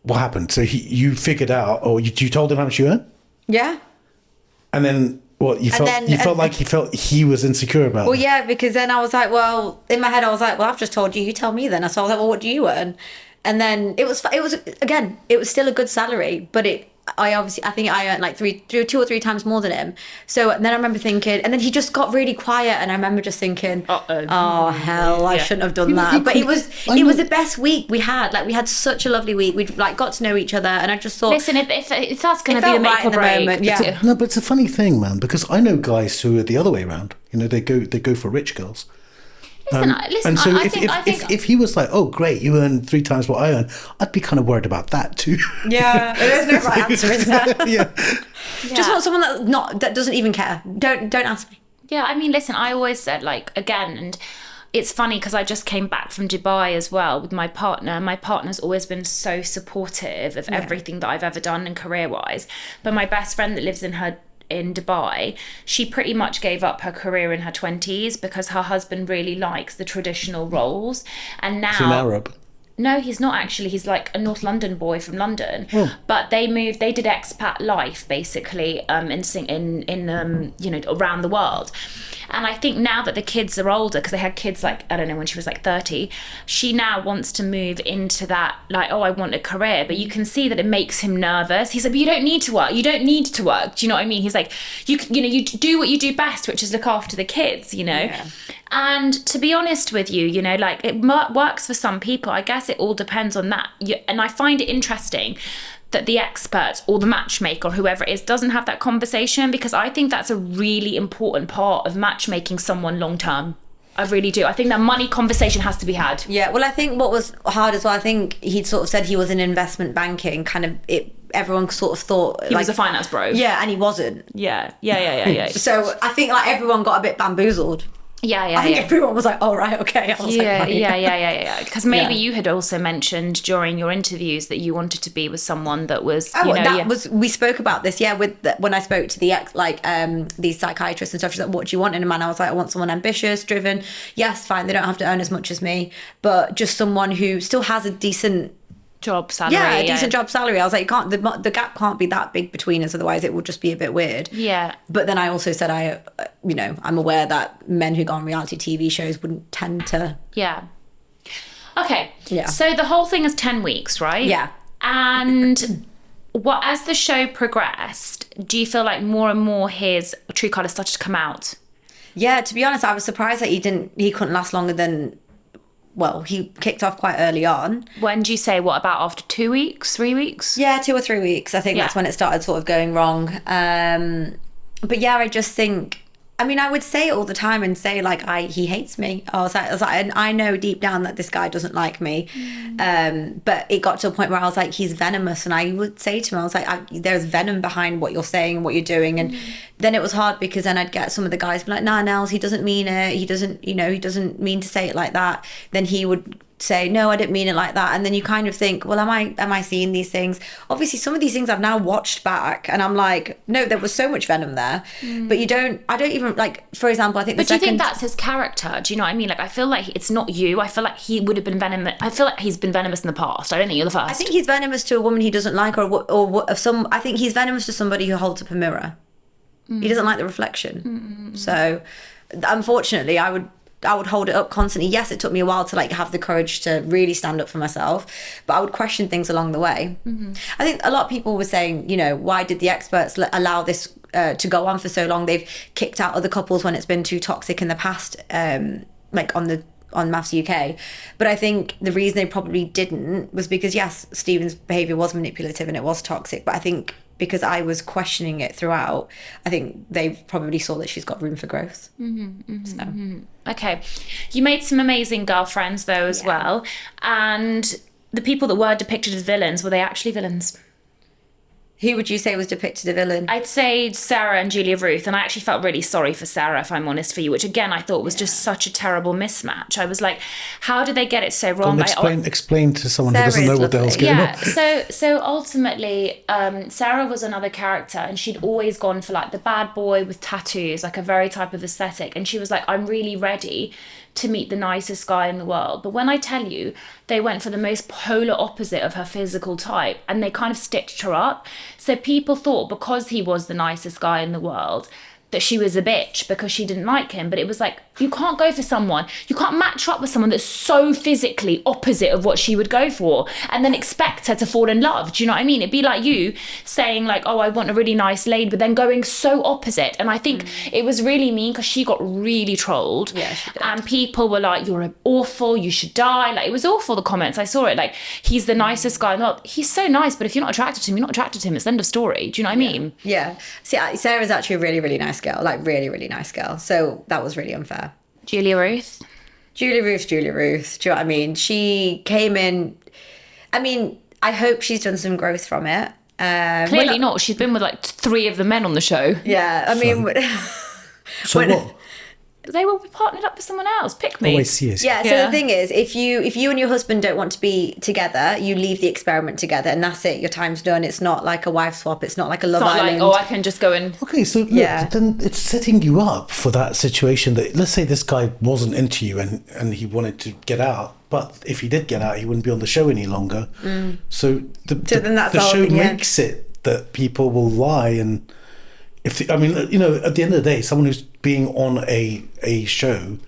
what happened? So you figured out, or you told him how much you earn? Yeah. And then what? You felt like he was insecure about it? Well, yeah, because then I was like, well, in my head, I was like, well, I've just told you, you tell me then. So I was like, well, what do you earn? And then it was still a good salary, but I think I earned like 2 or 3 times more than him. So then I remember thinking, and then he just got really quiet, and I remember just thinking, oh hell, I shouldn't have done that. But it was the best week we had. Like we had such a lovely week. We like got to know each other, and I just thought, listen, if that's going to be the make or break, moment, no, but it's a funny thing, man, because I know guys who are the other way around. You know, they go for rich girls. Listen, and so I think if he was like, oh great, you earn 3 times what I earn, I'd be kind of worried about that too. Yeah, there's no right answer, is there? Yeah. Just want someone that doesn't even care. Don't ask me. Yeah, I mean, listen, I always said, like, again, and it's funny because I just came back from Dubai as well with my partner. My partner's always been so supportive of everything that I've ever done and career-wise. But my best friend that lives in Dubai, she pretty much gave up her career in her 20s because her husband really likes the traditional roles. And now... He's an Arab. No, he's not actually. He's like a North London boy from London. But they did expat life basically in you know, around the world. And I think now that the kids are older, because they had kids like, I don't know, when she was like 30, she now wants to move into that, like, oh, I want a career. But you can see that it makes him nervous. He's like, but you don't need to work. You don't need to work. Do you know what I mean? He's like, you know, you do what you do best, which is look after the kids, you know? Yeah. And to be honest with you, you know, like it works for some people. I guess it all depends on that. And I find it interesting that the experts or the matchmaker or whoever it is doesn't have that conversation, because I think that's a really important part of matchmaking someone long term. I really do. I think that money conversation has to be had. Yeah, well, I think what was hard as well, I think he'd sort of said he was in investment banking, kind of everyone sort of thought he was a finance bro. Yeah, and he wasn't. Yeah. So I think like everyone got a bit bamboozled. I think everyone was like, oh, right, okay. I was yeah. Because maybe you had also mentioned during your interviews that you wanted to be with someone that was, we spoke about this, when I spoke to the these psychiatrists and stuff. She's like, what do you want in a man? I was like, I want someone ambitious, driven. Yes, fine, they don't have to earn as much as me, but just someone who still has a decent job salary. Yeah, a decent job salary. I was like, the gap can't be that big between us, otherwise it would just be a bit weird. Yeah. But then I also said I'm aware that men who go on reality TV shows wouldn't tend to. Yeah. Okay. Yeah. So the whole thing is 10 weeks, right? Yeah. And as the show progressed, do you feel like more and more his true colours started to come out? Yeah, to be honest, I was surprised that he couldn't last longer than. Well, he kicked off quite early on. When do you say, what, about after 2 weeks, 3 weeks? Yeah, 2 or 3 weeks. I think that's when it started sort of going wrong. But yeah, I just think, I mean, I would say it all the time and say like, he hates me. I was like, and I know deep down that this guy doesn't like me. But it got to a point where I was like, he's venomous. And I would say to him, I was like, there's venom behind what you're saying and what you're doing. And then it was hard because then I'd get some of the guys be like, nah, Nels, he doesn't mean it. He doesn't mean to say it like that. Then he would say, no, I didn't mean it like that. And then you kind of think, well, am I seeing these things? Obviously, some of these things I've now watched back and I'm like, no, there was so much venom there. But I don't even, like, for example, I think But do you think that's his character? Do you know what I mean? Like, I feel like it's not you. I feel like he would have been venomous. I feel like he's been venomous in the past. I don't think you're the first. I think he's venomous to a woman he doesn't like I think he's venomous to somebody who holds up a mirror. He doesn't like the reflection. So, unfortunately, I would hold it up constantly. Yes, it took me a while to like have the courage to really stand up for myself, but I would question things along the way. I think a lot of people were saying, you know, why did the experts allow this to go on for so long? They've kicked out other couples when it's been too toxic in the past, like on Maths UK. But I think the reason they probably didn't was because, yes, Stephen's behaviour was manipulative and it was toxic, but I think because I was questioning it throughout, I think they probably saw that she's got room for growth. Okay. You made some amazing girlfriends though as well. And the people that were depicted as villains, were they actually villains? Who would you say was depicted a villain? I'd say Sarah and Julia Ruth, and I actually felt really sorry for Sarah, if I'm honest for you, which again I thought was just such a terrible mismatch. I was like, how did they get it so wrong? Explain to someone Sarah who doesn't know what the hell's going on. So ultimately, Sarah was another character, and she'd always gone for like the bad boy with tattoos, like a very type of aesthetic, and she was like, I'm really ready to meet the nicest guy in the world. But when I tell you, they went for the most polar opposite of her physical type, and they kind of stitched her up. So people thought because he was the nicest guy in the world that she was a bitch because she didn't like him. But it was like, you can't go for someone, you can't match up with someone that's so physically opposite of what she would go for and then expect her to fall in love. Do you know what I mean? It'd be like you saying like, oh, I want a really nice lady, but then going so opposite. And I think it was really mean because she got really trolled. Yeah, she did. And people were like, you're awful, you should die. Like, it was awful, the comments. I saw it. Like, he's the nicest guy. Not, he's so nice, but if you're not attracted to him, you're not attracted to him. It's the end of story. Do you know what I mean? Yeah. See, Sarah's actually a really, really nice girl. Like, really, really nice girl. So that was really unfair. Julia Ruth. Julia Ruth. Do you know what I mean? She came in. I mean, I hope she's done some growth from it. Clearly not. She's been with like 3 of the men on the show. Yeah, I mean. So what? They will be partnered up with someone else. Pick me. Oh, I see. Yeah, so the thing is, if you and your husband don't want to be together, you leave the experiment together, and that's it. Your time's done. It's not like a wife swap. It's not like a Love Island. Like, oh, I can just go and... Okay, so look, then it's setting you up for that situation that, let's say this guy wasn't into you and he wanted to get out, but if he did get out, he wouldn't be on the show any longer. So the show makes it that people will lie, and at the end of the day, someone who's being on a show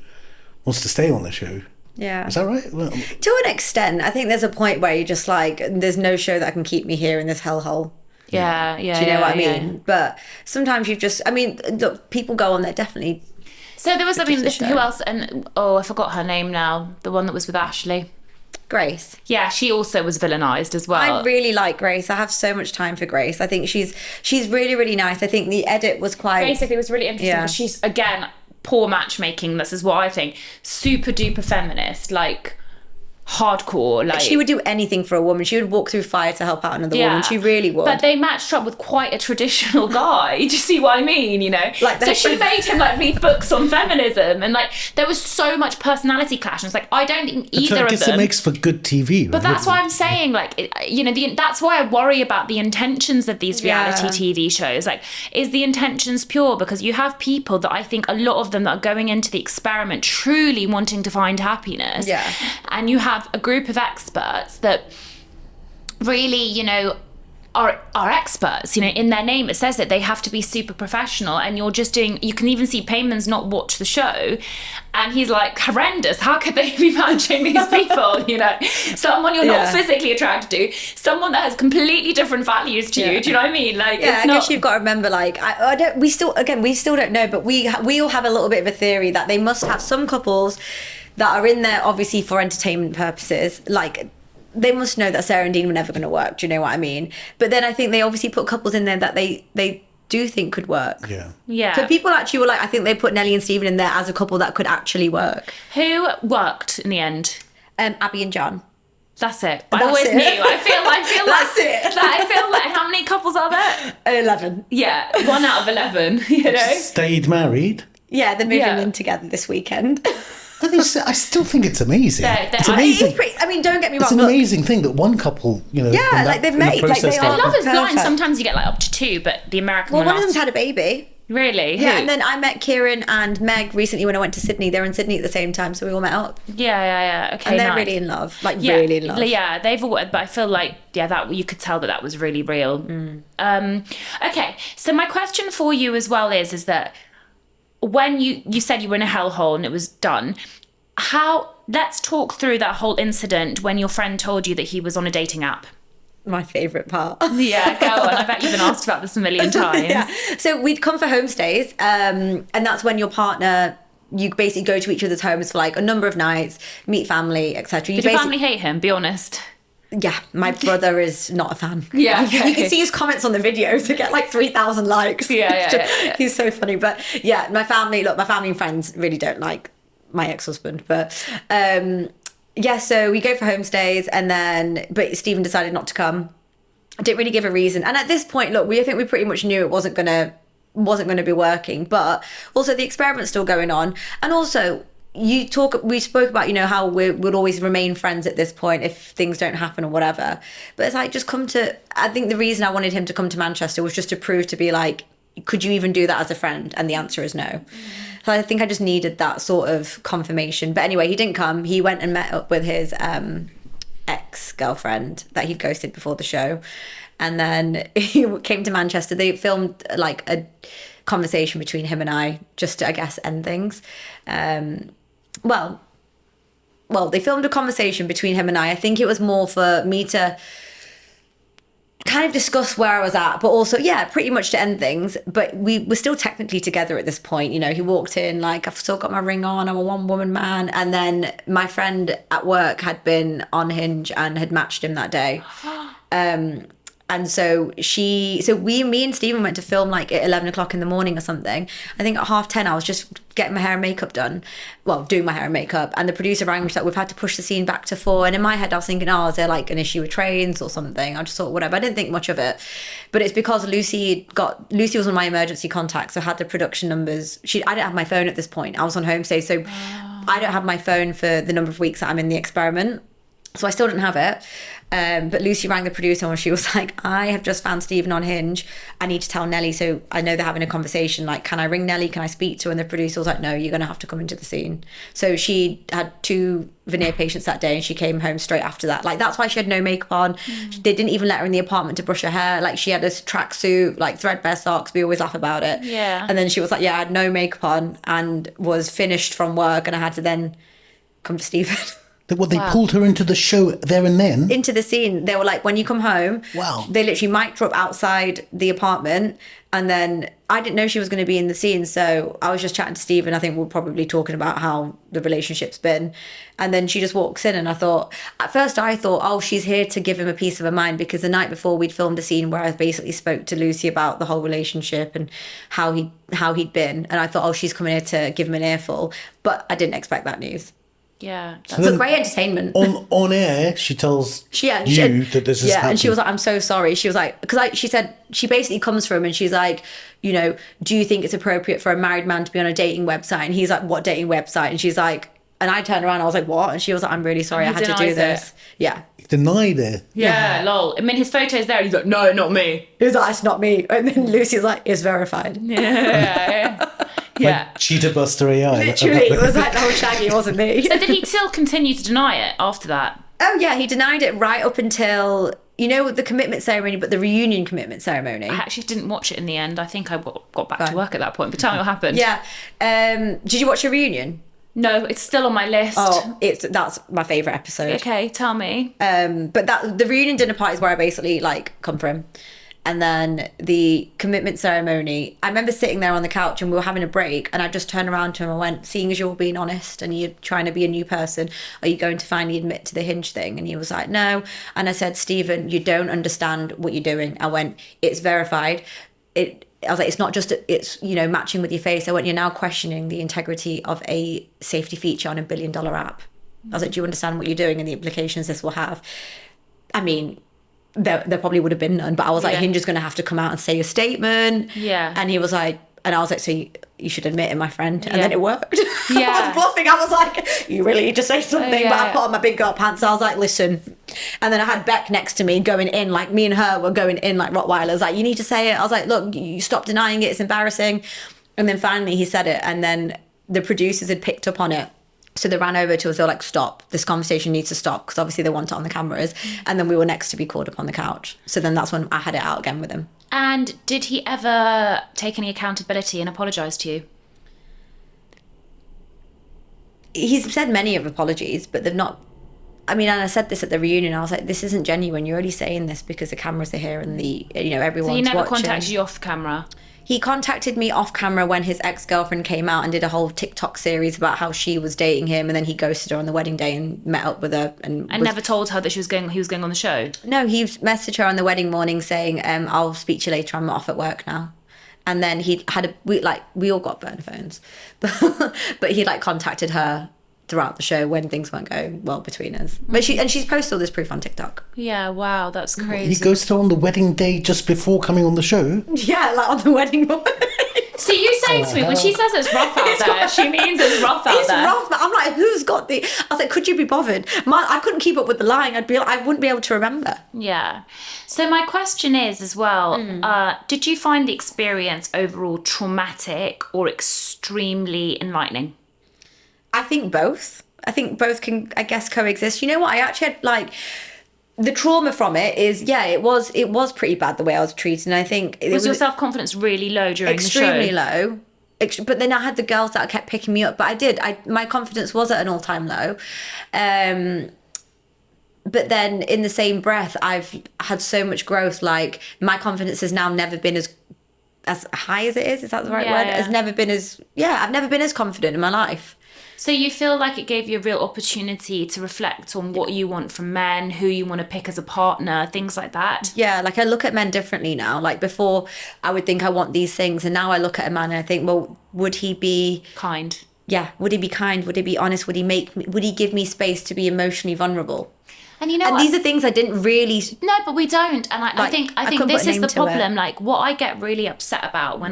wants to stay on the show. Yeah. Is that right? Well, to an extent, I think there's a point where you're just like, there's no show that can keep me here in this hellhole. Yeah. Do you know what I mean? But sometimes look, people go on there definitely. So there was, who else? And I forgot her name now. The one that was with Ashley. Grace. Yeah, she also was villainised as well. I really like Grace. I have so much time for Grace. I think she's really, really nice. I think the edit was quite... Basically, it was really interesting because she's, again, poor matchmaking. This is what I think. Super duper feminist, like hardcore. Like, she would do anything for a woman. She would walk through fire to help out another woman. She really would. But they matched up with quite a traditional guy. Do you see what I mean? You know, so she made him like read books on feminism, and like there was so much personality clash. And it's like, I don't think either of them. I guess it makes for good TV. Right? But that's why I'm saying, like, that's why I worry about the intentions of these reality TV shows. Like, is the intentions pure? Because you have people that I think a lot of them that are going into the experiment truly wanting to find happiness. Yeah. And you have a group of experts that really, are experts. In their name it says that they have to be super professional, and you can even see Payman's not watch the show, and he's like, horrendous, how could they be matching these people? Someone you're not physically attracted to, someone that has completely different values to you. Do you know what I mean? Like, I guess you've got to remember, like, we still don't know, but we all have a little bit of a theory that they must have some couples that are in there obviously for entertainment purposes. Like, they must know that Sarah and Dean were never going to work. Do you know what I mean? But then I think they obviously put couples in there that they do think could work. Yeah. So people actually were like, I think they put Nelly and Stephen in there as a couple that could actually work. Who worked in the end? Abby and John. That's it. I always knew. I feel That's it. I feel like, how many couples are there? 11. Yeah, 1 out of 11. Stayed married. Yeah, they're moving in together this weekend. I still think it's amazing. It's amazing. Don't get me wrong. It's an amazing thing that one couple, Yeah, like they've made, like they are. Love is Blind. Sometimes you get like up to 2, but the American one. Well, one of them's had a baby. Really? Yeah, Who? and then I met Kieran and Meg recently when I went to Sydney. They were in Sydney at the same time, so we all met up. Yeah. Okay, and they're really in love, really in love. Yeah, they've all. But I feel like that you could tell that was really real. Okay, so my question for you as well is that when you said you were in a hellhole and it was done, let's talk through that whole incident when your friend told you that he was on a dating app. My favourite part. Yeah, go on. I bet you've been asked about this a million times. Yeah. So we'd come for homestays, and that's when your partner, you basically go to each other's homes for like a number of nights, meet family, etc. Did your family hate him? Be honest. Yeah, my brother is not a fan. Yeah, okay. You can see his comments on the videos. They get like 3,000 likes. Yeah. He's so funny. But yeah, my family and friends really don't like my ex-husband. But yeah, so we go for homestays, but Stephen decided not to come. I didn't really give a reason. And at this point, look, I think we pretty much knew it wasn't gonna be working. But also the experiment's still going on, and also. We spoke about, how we'd always remain friends at this point if things don't happen or whatever. But it's like, I think the reason I wanted him to come to Manchester was just to prove to be like, could you even do that as a friend? And the answer is no. So I think I just needed that sort of confirmation. But anyway, he didn't come. He went and met up with his ex-girlfriend that he'd ghosted before the show. And then he came to Manchester. They filmed like a conversation between him and I just to, I guess, end things. Well, they filmed a conversation between him and I. I think it was more for me to kind of discuss where I was at, but also, yeah, pretty much to end things. But we were still technically together at this point. He walked in like, I've still got my ring on, I'm a one-woman man. And then my friend at work had been on Hinge and had matched him that day. And so me and Stephen went to film like at 11 o'clock in the morning or something. I think at 10:30 I was just getting my hair and makeup done. Well, doing my hair and makeup. And the producer rang me, she's like, we've had to push the scene back to 4. And in my head I was thinking, is there like an issue with trains or something? I just thought, whatever. I didn't think much of it. But it's because Lucy was one of my emergency contacts, so I had the production numbers. I didn't have my phone at this point. I was on homestay, so I don't have my phone for the number of weeks that I'm in the experiment. So I still didn't have it. But Lucy rang the producer and she was like, I have just found Stephen on Hinge. I need to tell Nelly. So I know they're having a conversation. Like, can I ring Nelly? Can I speak to her? And the producer was like, no, you're going to have to come into the scene. So she had 2 veneer patients that day and she came home straight after that. Like, that's why she had no makeup on. They didn't even let her in the apartment to brush her hair. Like, she had a tracksuit, like threadbare socks. We always laugh about it. Yeah. And then she was like, yeah, I had no makeup on and was finished from work. And I had to then come to Stephen. They pulled her into the show there and then? Into the scene. They were like, when you come home, they literally mic'd her up outside the apartment. And then I didn't know she was going to be in the scene. So I was just chatting to Stephen. I think we're probably talking about how the relationship's been. And then she just walks in and at first I thought, she's here to give him a piece of her mind, because the night before we'd filmed a scene where I basically spoke to Lucy about the whole relationship and how he'd been. And I thought, she's coming here to give him an earful. But I didn't expect that news. Yeah, that's great entertainment. On air, she tells you that this is happening. Yeah, and she was like, I'm so sorry. She was like, because she said, she basically comes from him and she's like, do you think it's appropriate for a married man to be on a dating website? And he's like, what dating website? And she's like, and I turned around, I was like, what? And she was like, I'm really sorry, I had to do this. Yeah. He denied it. Yeah, lol. I mean, his photo's there. He's like, no, not me. He was like, it's not me. And then Lucy's like, it's verified. Yeah. Like Cheetah Buster AI. Literally, it was like, Shaggy, it wasn't me. So did he still continue to deny it after that? Oh yeah, he denied it right up until, the commitment ceremony, but the reunion commitment ceremony. I actually didn't watch it in the end. I think I got back to work at that point. But tell me what happened. Yeah. Did you watch a reunion? No, it's still on my list. That's my favourite episode. Okay, tell me. But the reunion dinner party is where I basically come for him. And then the commitment ceremony, I remember sitting there on the couch and we were having a break and I just turned around to him and went, seeing as you're being honest and you're trying to be a new person, are you going to finally admit to the Hinge thing? And he was like, no. And I said, Stephen, you don't understand what you're doing. I went, it's verified. I was like, it's not just, it's, matching with your face. I went, you're now questioning the integrity of a safety feature on $1 billion app. I was like, do you understand what you're doing and the implications this will have? I mean, there probably would have been none, but I was like, Hinge is going to have to come out and say a statement. Yeah. And he was like, and I was like, so you should admit it, my friend. And then it worked. Yeah. I was bluffing. I was like, you really need to say something. But I put on my big girl pants. I was like, listen. And then I had Beck next to me going in, like me and her were going in like Rottweilers. Like, you need to say it. I was like, look, you stop denying it. It's embarrassing. And then finally he said it. And then the producers had picked up on it. So they ran over to us, they were like, stop, this conversation needs to stop, because obviously they want it on the cameras. And then we were next to be called up on the couch. So then that's when I had it out again with him. And did he ever take any accountability and apologise to you? He's said many of apologies, but they've not... I mean, and I said this at the reunion, I was like, this isn't genuine. You're only saying this because the cameras are here and everyone's watching. So he never contacted you off camera? he contacted me off camera when his ex-girlfriend came out and did a whole TikTok series about how she was dating him, and then he ghosted her on the wedding day and met up with her and never told her that he was going on the show. No, he messaged her on the wedding morning saying, I'll speak to you later, I'm off at work now. And then he had we all got burner phones, but he like contacted her throughout the show when things weren't going well between us. But she's posted all this proof on TikTok. Yeah, wow, that's crazy. He goes to her on the wedding day just before coming on the show? Yeah, like on the wedding morning. So you saying to me, when she says it's rough out there, she means it's rough out there. It's rough, but I'm like, who's got the... I was like, could you be bothered? I couldn't keep up with the line. I wouldn't be able to remember. Yeah. So my question is as well, did you find the experience overall traumatic or extremely enlightening? I think both. I think both can, I guess, coexist. You know what? I actually had, like... The trauma from it is, yeah, it was pretty bad the way I was treated. And I think... Was your self-confidence really low during the show? Extremely low. But then I had the girls that kept picking me up. But my confidence was at an all-time low. But then in the same breath, I've had so much growth. Like, my confidence has now never been as high as it is. Is that the right word? I've never been as confident in my life. So you feel like it gave you a real opportunity to reflect on what you want from men, who you want to pick as a partner, things like that? Yeah, like I look at men differently now. Like before, I would think I want these things. And now I look at a man and I think, well, would he be... kind? Yeah, would he be kind? Would he be honest? Would he give me space to be emotionally vulnerable? And you know, these are things I didn't really... No, but we don't. And I think this is the problem. Like, what I get really upset about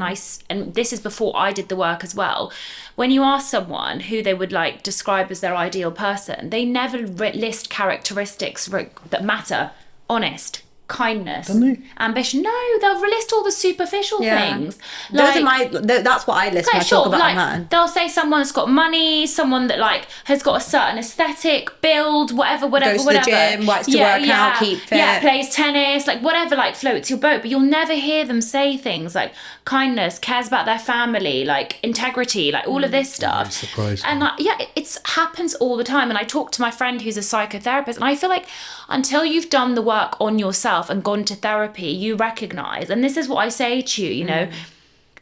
and this is before I did the work as well, when you ask someone who they would like describe as their ideal person, they never list characteristics that matter. Honest, kindness, ambition. No, they'll list all the superficial things. Like, that's what I list when I talk about a man. They'll say someone's got money, someone that like has got a certain aesthetic, build, whatever. Goes to the gym, likes to work out, keep fit. Yeah, plays tennis, like whatever, like floats your boat. But you'll never hear them say things like kindness, cares about their family, like integrity, like all of this stuff. Surprising. And it happens all the time. And I talk to my friend who's a psychotherapist, and I feel like until you've done the work on yourself and gone to therapy, you recognize, and this is what I say to you, you know,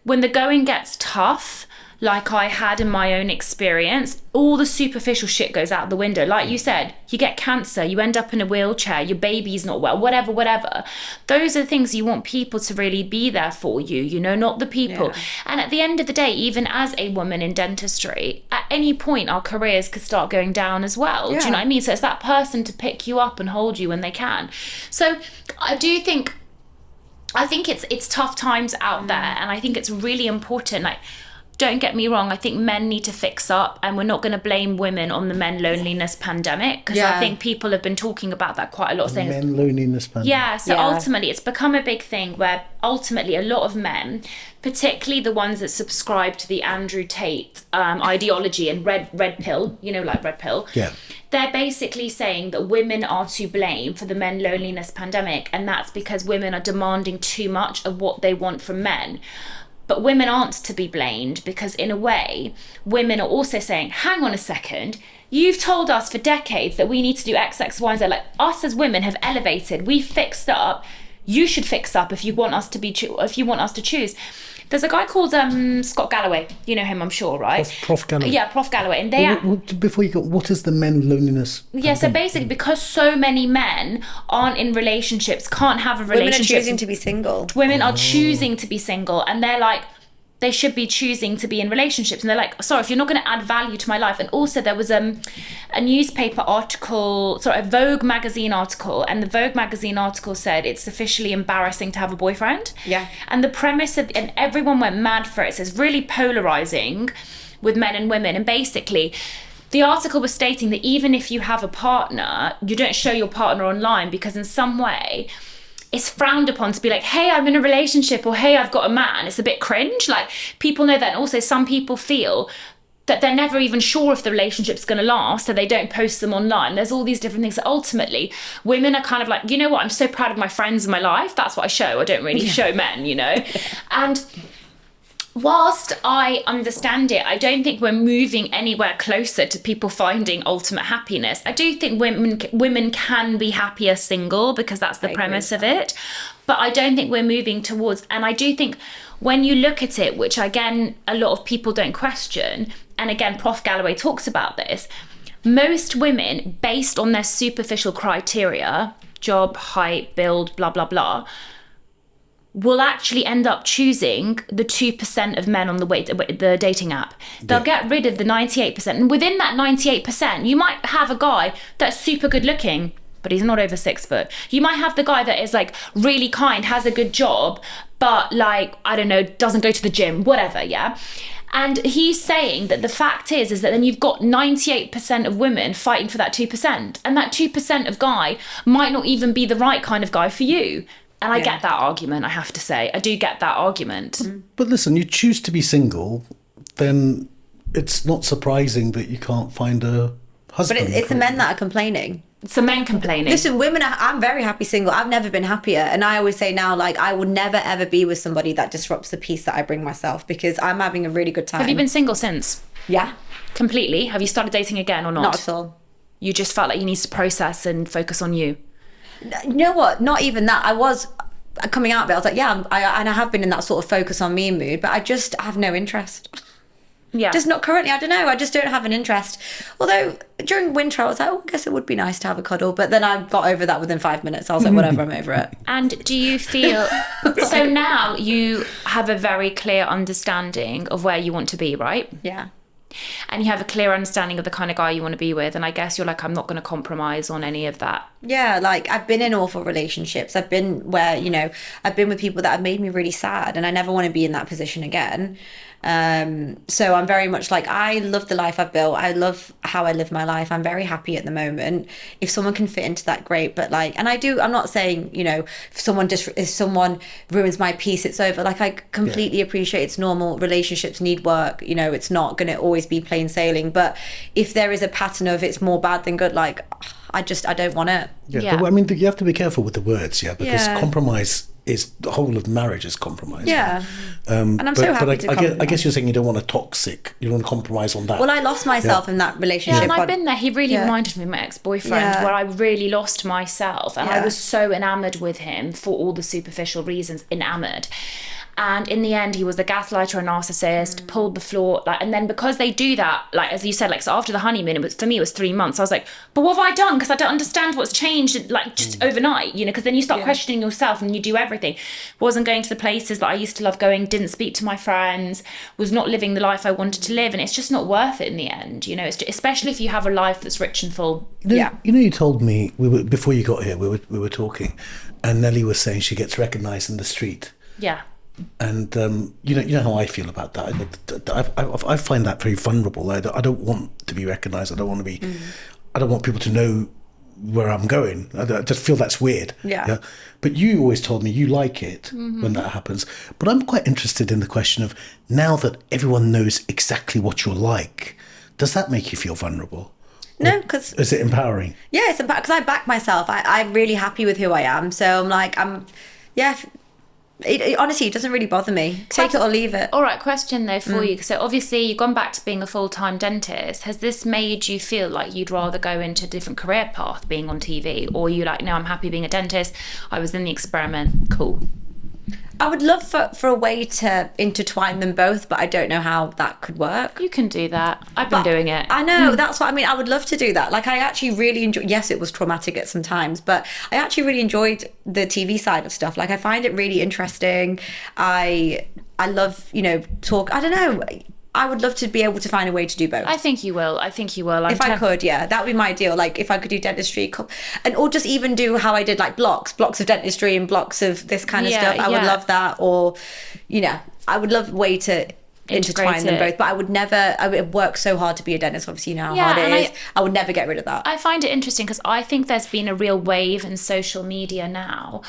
when the going gets tough, like I had in my own experience, all the superficial shit goes out the window. Like you said, you get cancer, you end up in a wheelchair, your baby's not well, whatever. Those are the things you want people to really be there for you, you know, not the people. Yeah. And at the end of the day, even as a woman in dentistry, at any point our careers could start going down as well. Yeah. Do you know what I mean? So it's that person to pick you up and hold you when they can. So I think it's tough times out there, and I think it's really important. Like, don't get me wrong, I think men need to fix up, and we're not going to blame women on the men loneliness pandemic, because I think people have been talking about that quite a lot. Saying men loneliness pandemic. Yeah, so ultimately it's become a big thing where ultimately a lot of men, particularly the ones that subscribe to the Andrew Tate ideology and red pill, you know, like red pill. Yeah. They're basically saying that women are to blame for the men loneliness pandemic, and that's because women are demanding too much of what they want from men. But women aren't to be blamed, because in a way, women are also saying, hang on a second, you've told us for decades that we need to do X, X, Y, and Z. Like, us as women have elevated, we've fixed up. You should fix up if you want us to choose. There's a guy called Scott Galloway. You know him, I'm sure, right? Prof Galloway. Yeah, Prof Galloway. And before you go, what is the men loneliness? Yeah, so basically, because so many men aren't in relationships, can't have a relationship. Women are choosing to be single. Women are choosing to be single, and they're like, they should be choosing to be in relationships, and they're like, sorry, if you're not going to add value to my life. And also there was a newspaper article, a Vogue magazine article, and the Vogue magazine article said it's officially embarrassing to have a boyfriend. Yeah. And the premise of, and everyone went mad for it, so it's really polarizing with men and women. And basically the article was stating that even if you have a partner, you don't show your partner online, because in some way it's frowned upon to be like, hey, I'm in a relationship, or hey, I've got a man. It's a bit cringe. Like, people know that. And also some people feel that they're never even sure if the relationship's going to last, so they don't post them online. There's all these different things that ultimately women are kind of like, you know what, I'm so proud of my friends in my life. That's what I show. I don't really show men, you know? And whilst I understand it, I don't think we're moving anywhere closer to people finding ultimate happiness. I do think women can be happier single, because that's the premise of it. But I don't think we're moving towards, and I do think when you look at it, which again, a lot of people don't question, and again, Prof. Galloway talks about this, most women, based on their superficial criteria, job, height, build, blah, blah, blah, will actually end up choosing the 2% of men on the dating app. They'll get rid of the 98%. And within that 98%, you might have a guy that's super good looking, but he's not over 6 foot. You might have the guy that is like really kind, has a good job, but like, I don't know, doesn't go to the gym, whatever, yeah? And he's saying that the fact is that then you've got 98% of women fighting for that 2%. And that 2% of guy might not even be the right kind of guy for you. And I get that argument, I have to say. I do get that argument. But listen, you choose to be single, then it's not surprising that you can't find a husband. But it's the men that are complaining. It's the men complaining. Listen, women, I'm very happy single. I've never been happier. And I always say now, like, I will never, ever be with somebody that disrupts the peace that I bring myself, because I'm having a really good time. Have you been single since? Yeah. Completely? Have you started dating again or not? Not at all. You just felt like you need to process and focus on you? You know what? Not even that. I was coming out of it. I was like, yeah, and I have been in that sort of focus on me mood, but I just have no interest. Yeah. Just not currently. I don't know. I just don't have an interest. Although during winter, I was like, oh, I guess it would be nice to have a cuddle. But then I got over that within 5 minutes. I was like, whatever, I'm over it. And do you feel... So now you have a very clear understanding of where you want to be, right? Yeah. And you have a clear understanding of the kind of guy you want to be with. And I guess you're like, I'm not going to compromise on any of that. Yeah, like I've been in awful relationships. I've been where, you know, I've been with people that have made me really sad, and I never want to be in that position again. So I'm very much like, I love the life I've built. I love how I live my life. I'm very happy at the moment. If someone can fit into that, great. But like, and I'm not saying, you know, if someone ruins my peace, it's over. Like, I completely appreciate it's normal. Relationships need work. You know, it's not going to always be plain sailing. But if there is a pattern of it's more bad than good, like, I don't want it. Yeah. I mean, you have to be careful with the words, because compromise is the whole of marriage is compromise. Yeah. And I'm so happy to compromise. I guess you're saying you don't want you don't want to compromise on that. Well, I lost myself in that relationship. Yeah, and I've been there. He really reminded me of my ex-boyfriend, where I really lost myself. And I was so enamoured with him for all the superficial reasons, enamoured. And in the end, he was a gaslighter, a narcissist, pulled the floor. Like, and then because they do that, like, as you said, like, so after the honeymoon, for me, it was 3 months. I was like, but what have I done? Because I don't understand what's changed, like, just overnight, you know, because then you start questioning yourself and you do everything. Wasn't going to the places that I used to love going, didn't speak to my friends, was not living the life I wanted to live. And it's just not worth it in the end, you know, especially if you have a life that's rich and full. You know, you told me, before you got here, we were talking, and Nelly was saying she gets recognised in the street. Yeah. And you know how I feel about that. I find that very vulnerable. I don't want to be recognised. I don't want to be. I don't want people to know where I'm going. I just feel that's weird. Yeah. But you always told me you like it when that happens. But I'm quite interested in the question of, now that everyone knows exactly what you're like, does that make you feel vulnerable? No, because... Is it empowering? Yeah, it's empowering because I back myself. I'm really happy with who I am. So I'm like, It honestly, it doesn't really bother me. Take it or leave it. All right, question though for you. So obviously you've gone back to being a full-time dentist. Has this made you feel like you'd rather go into a different career path being on TV? Or are you like, no, I'm happy being a dentist. I was in the experiment. Cool. I would love for a way to intertwine them both, but I don't know how that could work. You can do that. I've been doing it. I know, that's what I mean. I would love to do that. Like, I actually really enjoy, yes, it was traumatic at some times, but I actually really enjoyed the TV side of stuff. Like, I find it really interesting. I love, you know, talk, I don't know. I would love to be able to find a way to do both. I think you will. I If I could, that would be my ideal. Like, if I could do dentistry, or just even do how I did, like, blocks of dentistry and blocks of this kind of stuff. I would love that. Or, you know, I would love a way to intertwine them both. But I would work so hard to be a dentist. Obviously, you know how hard it is. I would never get rid of that. I find it interesting because I think there's been a real wave in social media now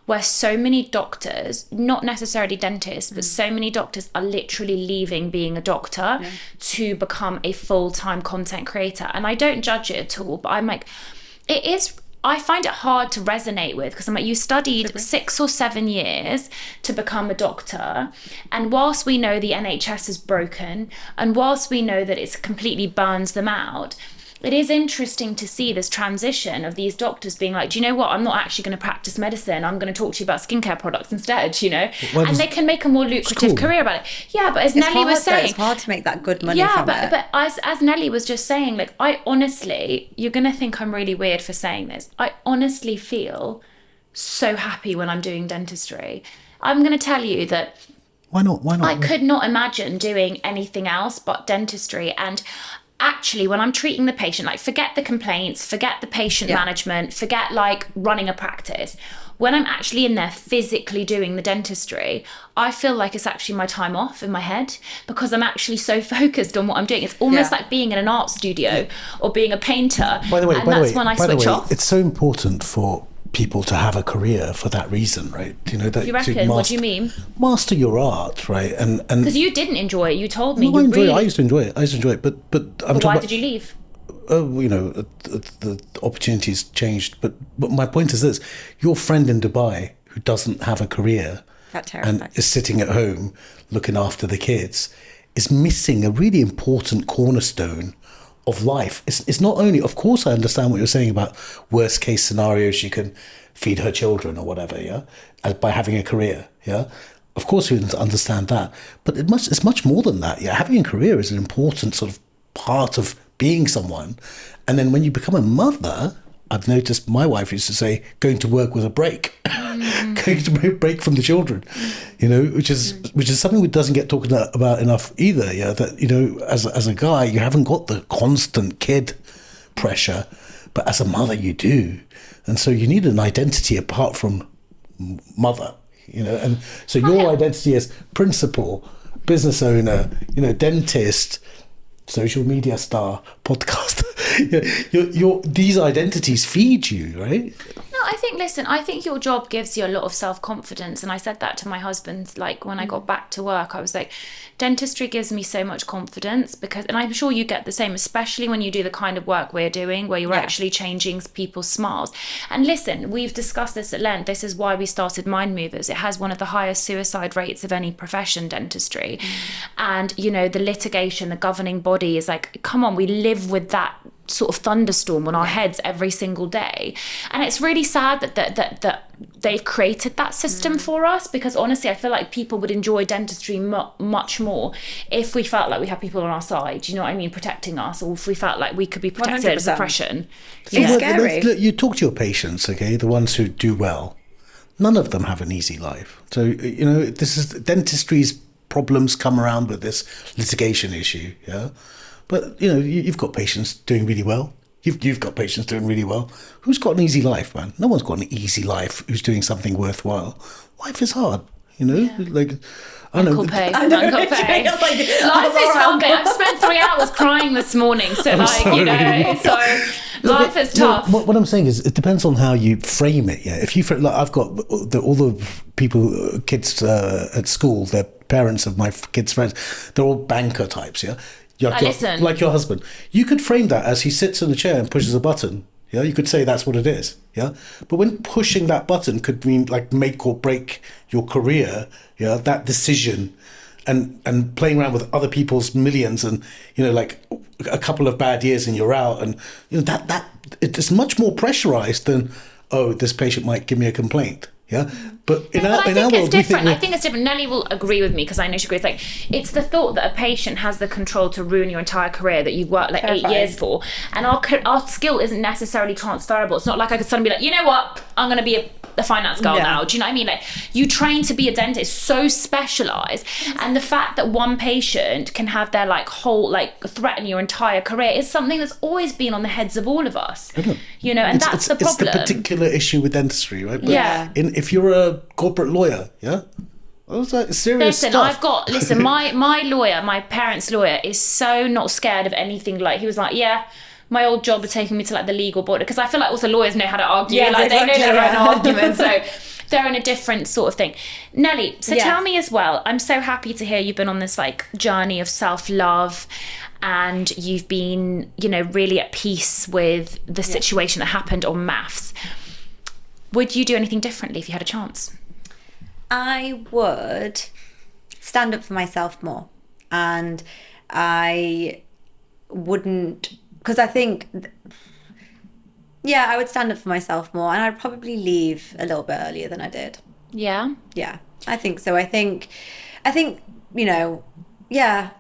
where so many doctors, not necessarily dentists, but so many doctors are literally leaving being a doctor to become a full-time content creator. And I don't judge it at all, but I'm like, I find it hard to resonate with, because I'm like, you studied 6 or 7 years to become a doctor. And whilst we know the NHS is broken, and whilst we know that it completely burns them out, it is interesting to see this transition of these doctors being like, do you know what, I'm not actually going to practice medicine, I'm going to talk to you about skincare products instead, you know. And they can make a more lucrative career about it. Yeah, but as Nelly was saying, it's hard to make that good money from it. But as Nelly was just saying, like, I honestly, you're going to think I'm really weird for saying this, I honestly feel so happy when I'm doing dentistry. I'm going to tell you that why not? I could not imagine doing anything else but dentistry. And actually, when I'm treating the patient, like, forget the complaints, forget the patient management, forget like running a practice. When I'm actually in there physically doing the dentistry, I feel like it's actually my time off in my head, because I'm actually so focused on what I'm doing. It's almost like being in an art studio or being a painter. By the way, when I switch off. It's so important for people to have a career for that reason, right? You know, that you reckon? What do you mean? Master your art, right? And because you didn't enjoy it, you told me. No, I used to enjoy it. But why did you leave? You know, the opportunities changed. But my point is this: your friend in Dubai who doesn't have a career and is sitting at home looking after the kids is missing a really important cornerstone of life. It's not only, of course I understand what you're saying about worst case scenarios, she can feed her children or whatever, by having a career, of course we understand that, but it's much more than that. Having a career is an important sort of part of being someone. And then when you become a mother, I've noticed my wife used to say going to work was a break. Going to break from the children, you know, which is something that doesn't get talked about enough either. That, you know, as a guy, you haven't got the constant kid pressure, but as a mother you do, and so you need an identity apart from mother, you know. And so your identity as principal, business owner, you know, dentist, social media star, podcaster, these identities feed you, right? I think your job gives you a lot of self-confidence. And I said that to my husband, like, when I got back to work, I was like, dentistry gives me so much confidence, because, and I'm sure you get the same, especially when you do the kind of work we're doing, where you're actually changing people's smiles. And listen, we've discussed this at length. This is why we started Mind Movers. It has one of the highest suicide rates of any profession, dentistry. And, you know, the litigation, the governing body is like, come on, we live with that sort of thunderstorm on our heads every single day. And it's really sad that they've created that system for us, because honestly I feel like people would enjoy dentistry much more if we felt like we had people on our side, you know what I mean, protecting us, or if we felt like we could be protected against oppression. It's scary. Look, you talk to your patients, okay, the ones who do well, none of them have an easy life. So, you know, this is dentistry's problems come around with this litigation issue, but, you know, you've got patients doing really well. You've got patients doing really well. Who's got an easy life, man? No one's got an easy life who's doing something worthwhile. Life is hard, you know? Like, I don't know. Uncle Pay. Life is hard, babe. I've spent 3 hours crying this morning. So, you know, life is tough. What I'm saying is, it depends on how you frame it, If you, like, I've got all the people, kids at school, they're parents of my kids' friends, they're all banker types, like your husband. You could frame that as he sits in a chair and pushes a button. You could say that's what it is. But when pushing that button could mean like make or break your career, that decision, and playing around with other people's millions, and, you know, like a couple of bad years and you're out, and, you know, that it's much more pressurized than, oh, this patient might give me a complaint. But in our world, I think it's different. Nelly will agree with me, because I know she agrees. Like, it's the thought that a patient has the control to ruin your entire career that you've worked like 8 years for, and our skill isn't necessarily transferable. It's not like I could suddenly be like, you know what, I'm going to be a finance girl now. Do you know what I mean? Like, you train to be a dentist, so specialised, and the fact that one patient can have their whole threaten your entire career is something that's always been on the heads of all of us. You know, and that's the problem. It's the particular issue with dentistry, right? But if you're a corporate lawyer, it's like serious stuff. My lawyer, my parents' lawyer, is so not scared of anything. Like, he was like, my old job of taking me to the legal board, because I feel like also lawyers know how to argue. They know their own arguments, so they're in a different sort of thing. Nelly, so tell me as well, I'm so happy to hear you've been on this journey of self-love, and you've been, you know, really at peace with the situation that happened on maths. Would you do anything differently if you had a chance? I would stand up for myself more, and I wouldn't because I think, yeah, I would stand up for myself more, and I'd probably leave a little bit earlier than I did. Yeah? Yeah, I think so. I think, you know, yeah,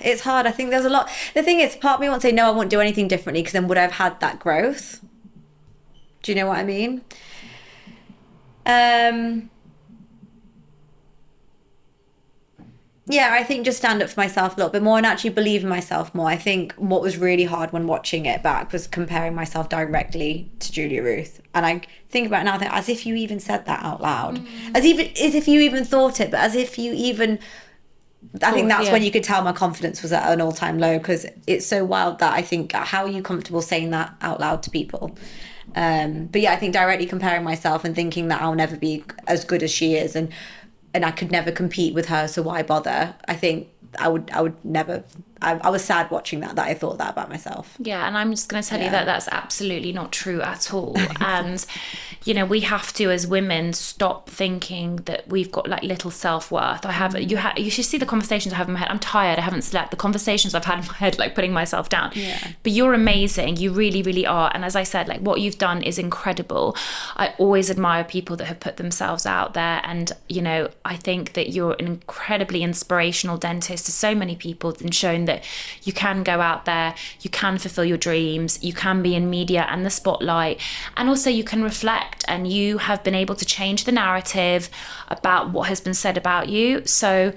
it's hard. I think there's a lot. The thing is, part of me wants to say, no, I won't do anything differently, because then would I have had that growth? Do you know what I mean? Yeah, I think just stand up for myself a little bit more and actually believe in myself more. I think what was really hard when watching it back was comparing myself directly to Julia Ruth. And I think about it now, I think, as if you even said that out loud. As if you even thought it, but as if you even... I think that's when you could tell my confidence was at an all-time low, because it's so wild that I think, how are you comfortable saying that out loud to people? But yeah, I think directly comparing myself and thinking that I'll never be as good as she is, and I could never compete with her, so why bother? I think I would never... I was sad watching that I thought that about myself. Yeah, and I'm just going to tell you that that's absolutely not true at all. And, you know, we have to, as women, stop thinking that we've got like little self-worth. You should see the conversations I have in my head. I'm tired, I haven't slept. The conversations I've had in my head, like putting myself down. Yeah. But you're amazing. You really, really are. And as I said, like what you've done is incredible. I always admire people that have put themselves out there. And, you know, I think that you're an incredibly inspirational dentist to so many people, and shown that you can go out there, you can fulfill your dreams, you can be in media and the spotlight, and also you can reflect, and you have been able to change the narrative about what has been said about you. So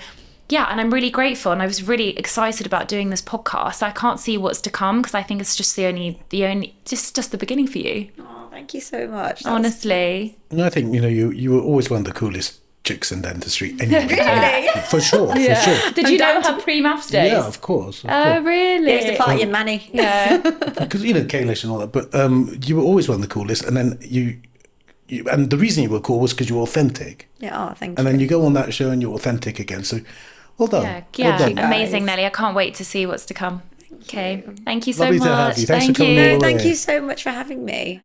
yeah, and I'm really grateful, and I was really excited about doing this podcast. I can't see what's to come, because I think it's just just the beginning for you. Oh, thank you so much. Honestly. And I think, you know, you were always one of the coolest chicks in dentistry anyway. Really? For sure. Did you know her pre-maths days? Yeah, of course. Oh, really? He used to party in Manny. Yeah. Because, you know, Kalish and all that, but you were always one of the coolest, and then you and the reason you were cool was because you were authentic. Yeah, thank you. And then you go on that show and you're authentic again, so well done. Yeah, well done. Amazing, Nelly. I can't wait to see what's to come. Okay, thank you so Lovely much. to have you. Thanks for coming all the way. Thank you so much for having me.